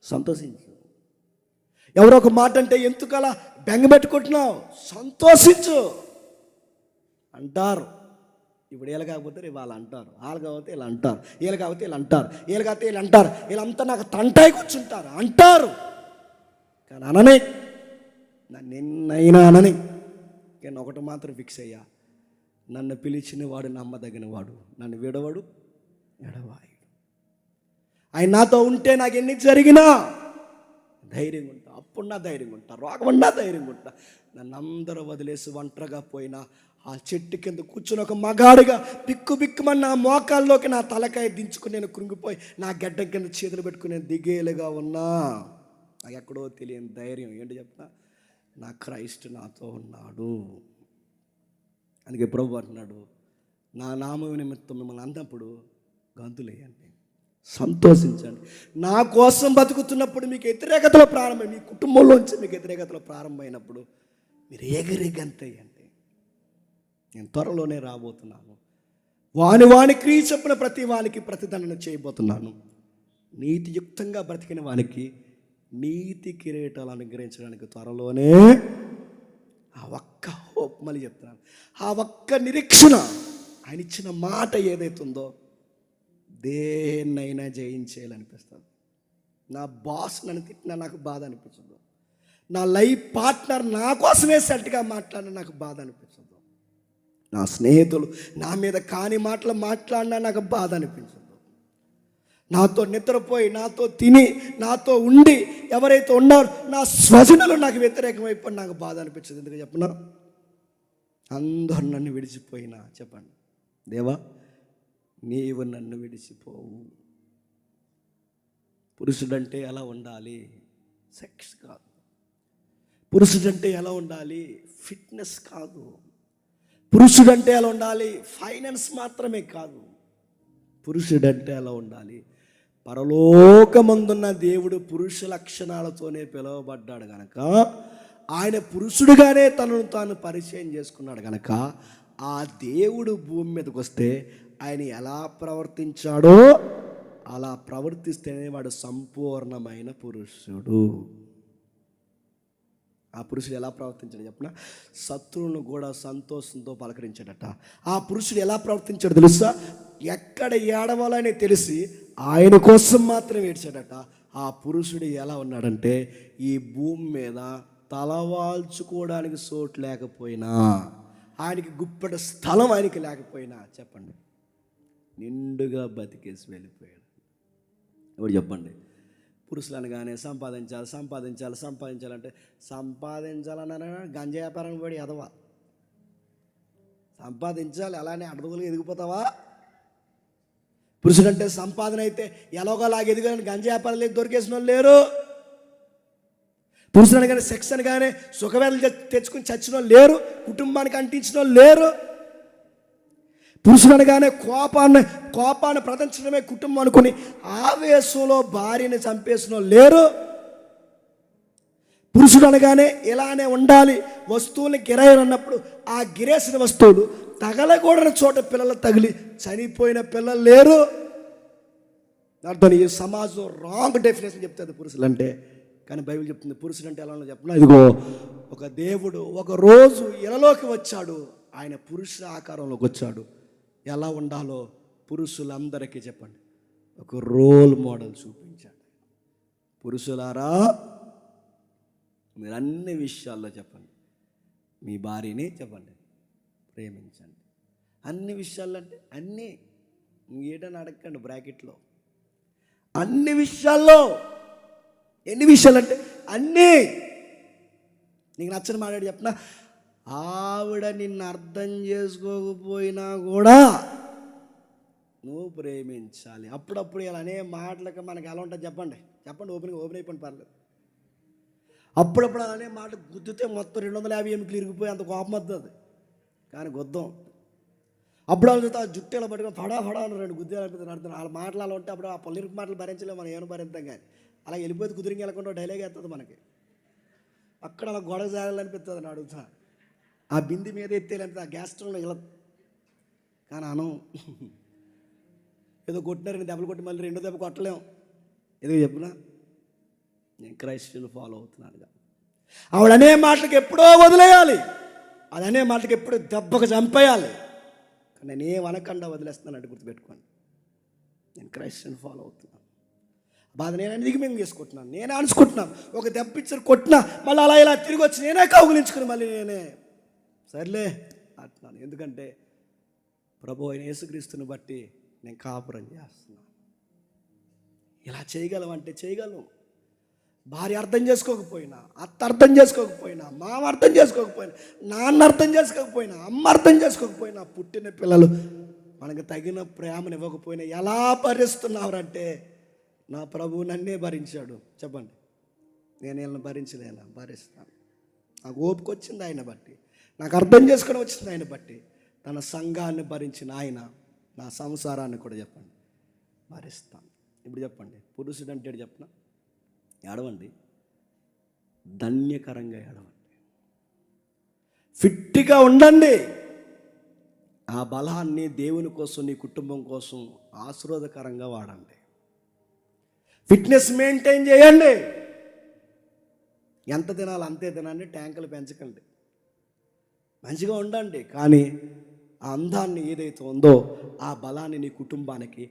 సంతోషించు. ఎవరో ఒక మాట అంటే ఎందుకు అలా బెంగపెట్టుకుంటున్నావు, సంతోషించు అంటారు. ఇప్పుడు వీళ్ళు కాకపోతే రేపు వాళ్ళు అంటారు, వాళ్ళు కాకపోతే వీళ్ళు అంటారు, వీళ్ళు కాకపోతే వీళ్ళు అంటారు, వీళ్ళు కాకపోతే వీళ్ళు అంటారు, వీళ్ళంతా నాకు తంటాయి కూర్చుంటారు అంటారు. కానీ అనని నన్ను నిన్నైనా అనని, కానీ ఒకటి మాత్రం ఫిక్స్ అయ్యా, నన్ను పిలిచిన వాడు నమ్మదగిన వాడు, నన్ను విడవడు ఎడవాయుడు. ఆయన నాతో ఉంటే నాకు ఎన్ని జరిగినా ధైర్యంగా ఉంటా, అప్పుడు నా ధైర్యంగా ఉంటా, రోగమన్నా ధైర్యంగా ఉంటా. నన్ను అందరూ వదిలేసి ఒంటరిగా పోయినా ఆ చెట్టు కింద కూర్చుని ఒక మగాడిగా బిక్కు బిక్కుమని నా మోకాల్లోకి నా తలకాయ దించుకుని నేను కృంగిపోయి నా గడ్డ కింద చేతులు పెట్టుకుని నేను దిగేలుగా ఉన్నా. నాకు ఎక్కడో తెలియని ధైర్యం ఏంటి చెప్పిన, నా క్రైస్ట్ నాతో ఉన్నాడు. అందుకే ప్రభు అంటున్నాడు, నా నామ నిమిత్తం మిమ్మల్ని అన్నప్పుడు గంతులేయండి, సంతోషించండి. నా కోసం బతుకుతున్నప్పుడు మీకు వ్యతిరేకతలో ప్రారంభం, మీ కుటుంబంలోంచి మీకు వ్యతిరేకతలో ప్రారంభమైనప్పుడు మీరు ఎగిరి గంతేయండి. నేను త్వరలోనే రాబోతున్నాను, వాని క్రియ చొప్పున ప్రతి వానికి ప్రతిదండన చేయబోతున్నాను. నీతియుక్తంగా బ్రతికిన వానికి నీతి కిరీటాలు అనుగ్రహించడానికి త్వరలోనే. ఆ ఒక్క హోప్ మళ్ళీ చెప్తున్నాను, ఆ ఒక్క నిరీక్షణ, ఆయన ఇచ్చిన మాట ఏదైతుందో దేన్నైనా జయించేయాలనిపిస్తుంది. నా బాస్ నన్ను తిట్టినా నాకు బాధ అనిపించదు, నా లైఫ్ పార్ట్నర్ నా కోసమే సెట్గా మాట్లాడినా నాకు బాధ అనిపించదు, నా స్నేహితులు నా మీద కాని మాటలు మాట్లాడినా నాకు బాధ అనిపించదు, నాతో నిద్రపోయి నాతో తిని నాతో ఉండి ఎవరైతే ఉన్నారో నా స్వజనులు నాకు వ్యతిరేకమైపోయి నాకు బాధ అనిపించదు. ఎందుకు చెప్పనా, అందరూ నన్ను విడిచిపోయినా చెప్పండి, దేవా నీవు నన్ను విడిచిపోవు. పురుషుడంటే ఎలా ఉండాలి, సెక్స్ కాదు. పురుషుడంటే ఎలా ఉండాలి, ఫిట్నెస్ కాదు. పురుషుడంటే ఎలా ఉండాలి, ఫైనాన్స్ మాత్రమే కాదు. పురుషుడంటే ఎలా ఉండాలి, పరలోకమందున్న దేవుడు పురుష లక్షణాలతోనే పిలువబడ్డాడు గనక, ఆయన పురుషుడుగానే తనను తాను పరిచయం చేసుకున్నాడు గనక, ఆ దేవుడు భూమి మీదకి వస్తే ఆయన ఎలా ప్రవర్తించాడో అలా ప్రవర్తిస్తేనే వాడు సంపూర్ణమైన పురుషుడు. ఆ పురుషుడు ఎలా ప్రవర్తించాడు చెప్పిన, శత్రువులను కూడా సంతోషంతో పలకరించాడట. ఆ పురుషుడు ఎలా ప్రవర్తించాడు తెలుసా, ఎక్కడ ఏడవాలని తెలిసి ఆయన కోసం మాత్రం ఏడ్చాడట. ఆ పురుషుడు ఎలా ఉన్నాడంటే, ఈ భూమి మీద తలవాల్చుకోవడానికి చోటు లేకపోయినా, ఆయనకి గుప్పెట స్థలం ఆయనకి లేకపోయినా చెప్పండి నిండుగా బతికేసి వెళ్ళిపోయాడు. ఎవరు చెప్పండి, పురుషులు అనగానే సంపాదించాలంటే సంపాదించాలన్నారా గంజా వ్యాపారం పడి ఎదవా, సంపాదించాలి అలానే అడవులుగా ఎదిగిపోతావా? పురుషుడంటే సంపాదన అయితే ఎలాగోలాగా ఎదిగాలని గంజా వ్యాపారాలు దొరికేసిన వాళ్ళు లేరు. పురుషుడు అనగానే సెక్స్ అనగానే సుఖవేదలు తెచ్చుకుని చచ్చిన వాళ్ళు లేరు, కుటుంబానికి అంటించిన వాళ్ళు లేరు. పురుషుడు అనగానే కోపాన్ని ప్రదర్శించడమే కుటుంబం అనుకుని ఆవేశంలో భార్యని చంపేసిన వాళ్ళు లేరు. పురుషుడు అనగానే ఇలానే ఉండాలి, వస్తువుల్ని గిరాయి అన్నప్పుడు ఆ గిరేసిన వస్తువులు తగలకూడని చోట పిల్లలు తగిలి చనిపోయిన పిల్లలు లేరు. అర్థం ఈ సమాజం రాంగ్ డెఫినేషన్ చెప్తుంది పురుషులు అంటే. కానీ బైబిల్ చెప్తుంది పురుషుడు అంటే ఎలా చెప్పిన, ఇదిగో ఒక దేవుడు ఒక రోజు ఇలలోకి వచ్చాడు, ఆయన పురుష ఆకారంలోకి వచ్చాడు. ఎలా ఉండాలో పురుషులందరికీ చెప్పండి ఒక రోల్ మోడల్ చూపించాడు. పురుషులారా మీరు అన్ని విషయాల్లో చెప్పండి మీ భార్యని చెప్పండి ప్రేమించండి. అన్ని విషయాల్లో అంటే అన్నీ ఏటని అడగండి బ్రాకెట్లో. అన్ని విషయాల్లో. ఎన్ని విషయాలు అంటే అన్నీ. నీకు నచ్చని మాట్లాడి చెప్పిన, ఆవిడ నిన్ను అర్థం చేసుకోకపోయినా కూడా నువ్వు ప్రేమించాలి. అప్పుడప్పుడు ఇలా అనే మాటలకి మనకి ఎలా ఉంటుంది చెప్పండి ఓపెన్ అయిపోయింది పర్లేదు. అప్పుడప్పుడు అలానే మాట గుద్దితే మొత్తం 250 ఎముకలు ఇరిగిపోయి అంత కోపం వస్తుంది. కానీ గుద్దం అప్పుడు వాళ్ళు ఆ జుట్టు ఇలా పట్టుకొని ఫడా అని 2 గుద్దేలు అనిపిస్తుంది. అర్థం వాళ్ళ మాటలు అలా ఉంటే అప్పుడు ఆ పొల్లిరికి మాటలు భరించలేము, మనం ఏమైనా భరిస్తాం. కానీ అలా వెళ్ళిపోతే కుదిరికి వెళ్ళకుండా డైలాగ్ వేస్తుంది మనకి. అక్కడ అలా గొడవ జాగాలనిపిస్తుంది అని అడుగుతా. ఆ బింది మీద ఎత్తేయాలంటే ఆ గ్యాస్ స్టవ్లో ఇలా. కానీ అనం ఏదో కొట్టినారు, దెబ్బలు కొట్టి మళ్ళీ 2వ దెబ్బ కొట్టలేం. ఎందుకు చెప్పినా నేను క్రైస్తవులు ఫాలో అవుతున్నానుగా. ఆవిడనే మాటలకు ఎప్పుడో వదిలేయాలి, అదనే మాటలకు ఎప్పుడో దెబ్బకు చంపేయాలి. కానీ నేనేం అనకుండా వదిలేస్తున్నానంటే గుర్తుపెట్టుకోండి, నేను క్రైస్తవుని ఫాలో అవుతున్నాను. బాధ నేను దిగుమెంగు చేసుకుంటున్నాను, నేనే అనుకుంటున్నాను. ఒక దెబ్బ ఇచ్చారు కొట్టినా మళ్ళీ అలా ఇలా తిరిగి వచ్చి నేనే కౌగులించుకుని మళ్ళీ నేనే సర్లే అంటున్నాను. ఎందుకంటే ప్రభు అయిన యేసుక్రీస్తుని బట్టి నేను కాపురం చేస్తున్నాను. ఇలా చేయగలమంటే చేయగలం. భార్య అర్థం చేసుకోకపోయినా, అత్త అర్థం చేసుకోకపోయినా, మామ అర్థం చేసుకోకపోయినా, నాన్న అర్థం చేసుకోకపోయినా, అమ్మ అర్థం చేసుకోకపోయినా, పుట్టిన పిల్లలు మనకు తగిన ప్రేమను ఇవ్వకపోయినా ఎలా భరిస్తున్నారంటే నా ప్రభువు నన్నే భరించాడు. చెప్పండి నేను వీళ్ళని భరించలేనా? భరిస్తాను. నాకు ఓపిక వచ్చింది ఆయన బట్టి, నాకు అర్థం చేసుకొని వచ్చింది ఆయన బట్టి. తన సంఘాన్ని భరించిన ఆయన నా సంసారాన్ని కూడా చెప్పండి భరిస్తాను. ఇప్పుడు చెప్పండి పురుషుడు అంటే చెప్పిన ఏడవండి, ధన్యకరంగా ఏడవండి, ఫిట్గా ఉండండి. ఆ బలాన్ని దేవుని కోసం నీ కుటుంబం కోసం ఆశీర్వాదకరంగా వాడండి. ఫిట్నెస్ మెయింటైన్ చేయండి. ఎంత తినాలి అంతే తినండి, ట్యాంకులు పెంచకండి, మంచిగా ఉండండి. కానీ ఆ అందాన్ని ఏదైతే ఉందో ఆ బలాన్ని నీ కుటుంబానికి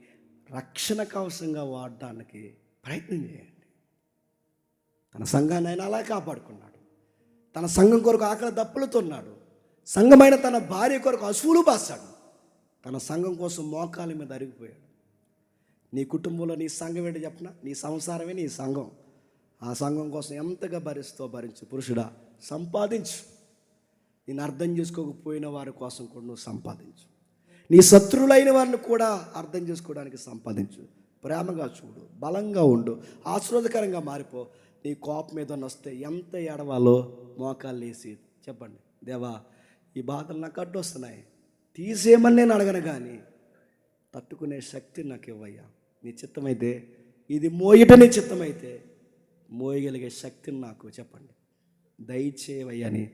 రక్షణ కవచంగా వాడడానికి ప్రయత్నం చేయండి. తన సంఘాన్ని ఆయన అలా కాపాడుకున్నాడు. తన సంఘం కొరకు ఆకలి దప్పులుతున్నాడు. సంఘమైన తన భార్య కొరకు అసూలు బాసాడు. తన సంఘం కోసం మోకాల మీద అరిగిపోయాడు. నీ కుటుంబంలో నీ సంఘం ఏంటి చెప్పిన, నీ సంసారమే నీ సంఘం. ఆ సంఘం కోసం ఎంతగా భరించు. పురుషుడా సంపాదించు. నేను అర్థం చేసుకోకపోయిన వారి కోసం కూడా నువ్వు సంపాదించు. నీ శత్రువులైన వారిని కూడా అర్థం చేసుకోవడానికి సంపాదించు. ప్రేమగా చూడు, బలంగా ఉండు, ఆశీర్వాదకరంగా మారిపో. నీ కోపం ఏదన్నా వస్తే ఎంత ఏడవాలో మోకాలు వేసి చెప్పండి, దేవా ఈ బాధలు నాకు అడ్డొస్తున్నాయి, తీసేయమని నేను అడగను, కానీ తట్టుకునే శక్తి నాకు ఇవ్వయ్యా. నీ చిత్తమైతే ఇది మోయట, నీ చిత్తమైతే మోయగలిగే శక్తిని నాకు చెప్పండి దయచేయవయ్యని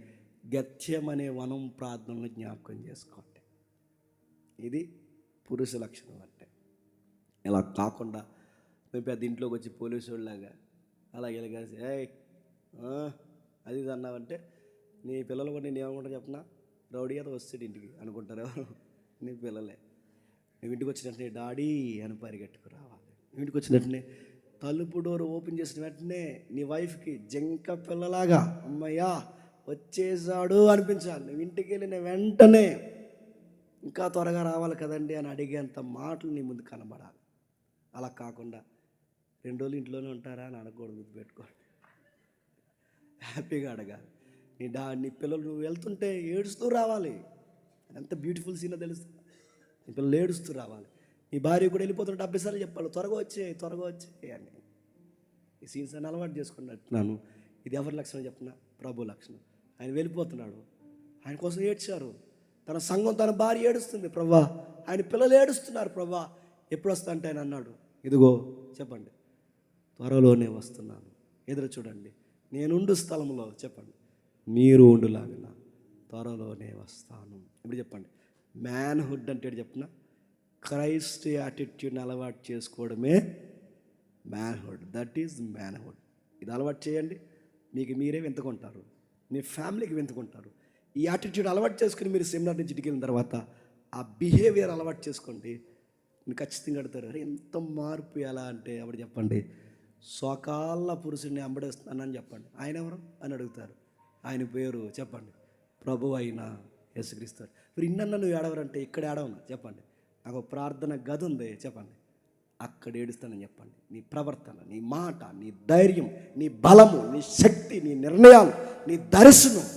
గత్యమనే వనం ప్రార్థనలు జ్ఞాపకం చేసుకోండి. ఇది పురుష లక్షణం అంటే. ఇలా కాకుండా మేము పెద్ద ఇంట్లోకి వచ్చి పోలీసు వాళ్ళలాగా అలా ఇలాగేసి అది ఇది అన్నావంటే నీ పిల్లలు కూడా నేను ఏమనుకుంటా చెప్పినా రౌడీ ఏదో వస్తాడు ఇంటికి అనుకుంటారు ఎవరు, నీ పిల్లలే. నువ్వు ఇంటికి వచ్చినట్టునే డాడీ అని పరిగెట్టుకు రావాలి. ఇంటికి వచ్చినట్టునే తలుపు డోర్ ఓపెన్ చేసిన వెంటనే నీ వైఫ్కి జంక పిల్లలాగా అమ్మయ్యా వచ్చేసాడు అనిపించాలి. నువ్వు ఇంటికి వెళ్ళిన వెంటనే ఇంకా త్వరగా రావాలి కదండి అని అడిగేంత మాటలు నీ ముందు కనబడాలి. అలా కాకుండా 2 రోజులు ఇంట్లోనే ఉంటారా అని అడగకూడదు, గుర్తుపెట్టుకోండి. హ్యాపీగా అడగాలి. నీ పిల్లలు నువ్వు వెళ్తుంటే ఏడుస్తూ రావాలి. ఎంత బ్యూటిఫుల్ సీనో తెలుసు. నీ పిల్లలు ఏడుస్తూ రావాలి. నీ భార్య కూడా వెళ్ళిపోతుంటే 70 సార్లు చెప్పాలి త్వరగా వచ్చే అని. ఈ సీన్స్ అని అలవాటు చేసుకున్నట్టున్నాను. ఇది ఎవరి లక్షణం చెప్పిన, ప్రభు లక్షణం. ఆయన వెళ్ళిపోతున్నాడు, ఆయన కోసం ఏడ్చారు. తన సంఘం తన భార్య ఏడుస్తుంది, ప్రభా ఆయన పిల్లలు ఏడుస్తున్నారు, ప్రభా ఎప్పుడు వస్తా అంటే ఆయన అన్నాడు, ఇదిగో చెప్పండి త్వరలోనే వస్తున్నాను, ఎదురు చూడండి, నేనుండు స్థలంలో చెప్పండి మీరు ఉండులాగిన త్వరలోనే వస్తాను. ఇప్పుడు చెప్పండి మ్యాన్హుడ్ అంటే చెప్పిన క్రైస్ట్ యాటిట్యూడ్ని అలవాటు చేసుకోవడమే మ్యాన్హుడ్, దట్ ఈజ్ మ్యాన్హుడ్. ఇది అలవాటు చేయండి, మీకు మీరే వింతకుంటారు, మీ ఫ్యామిలీకి వింతకుంటారు. ఈ యాటిట్యూడ్ అలవాటు చేసుకుని మీరు సెమినార్ నుంచి ఇంటికి వెళ్ళిన తర్వాత ఆ బిహేవియర్ అలవాటు చేసుకోండి, మీరు ఖచ్చితంగా అడుగుతారు, అరే ఎంత మార్పు ఎలా అంటే అప్పుడు చెప్పండి, సోకాళ్ళ పురుషుడిని అంబడేస్తున్నానని చెప్పండి. ఆయన ఎవరు అని అడుగుతారు. ఆయన పేరు చెప్పండి, ప్రభు అయిన యేసుక్రీస్తు. మరి ఇన్నన్న నువ్వు ఏడవరంటే ఇక్కడ ఏడవను చెప్పండి, నాకు ప్రార్థన గది ఉంది చెప్పండి, అక్కడ ఏడుస్తానని చెప్పండి. నీ ప్రవర్తన, నీ మాట, నీ ధైర్యం, నీ బలము, నీ శక్తి, నీ నిర్ణయాలు, నీ దర్శనం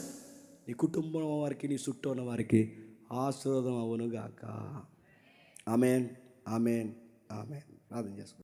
నీ కుటుంబం వారికి, నీ చుట్టూ ఉన్న వారికి ఆశీర్వాదం అవునుగాక. ఆమేన్, ఆమేన్, ఆమేన్. ప్రార్థన చేసుకోండి.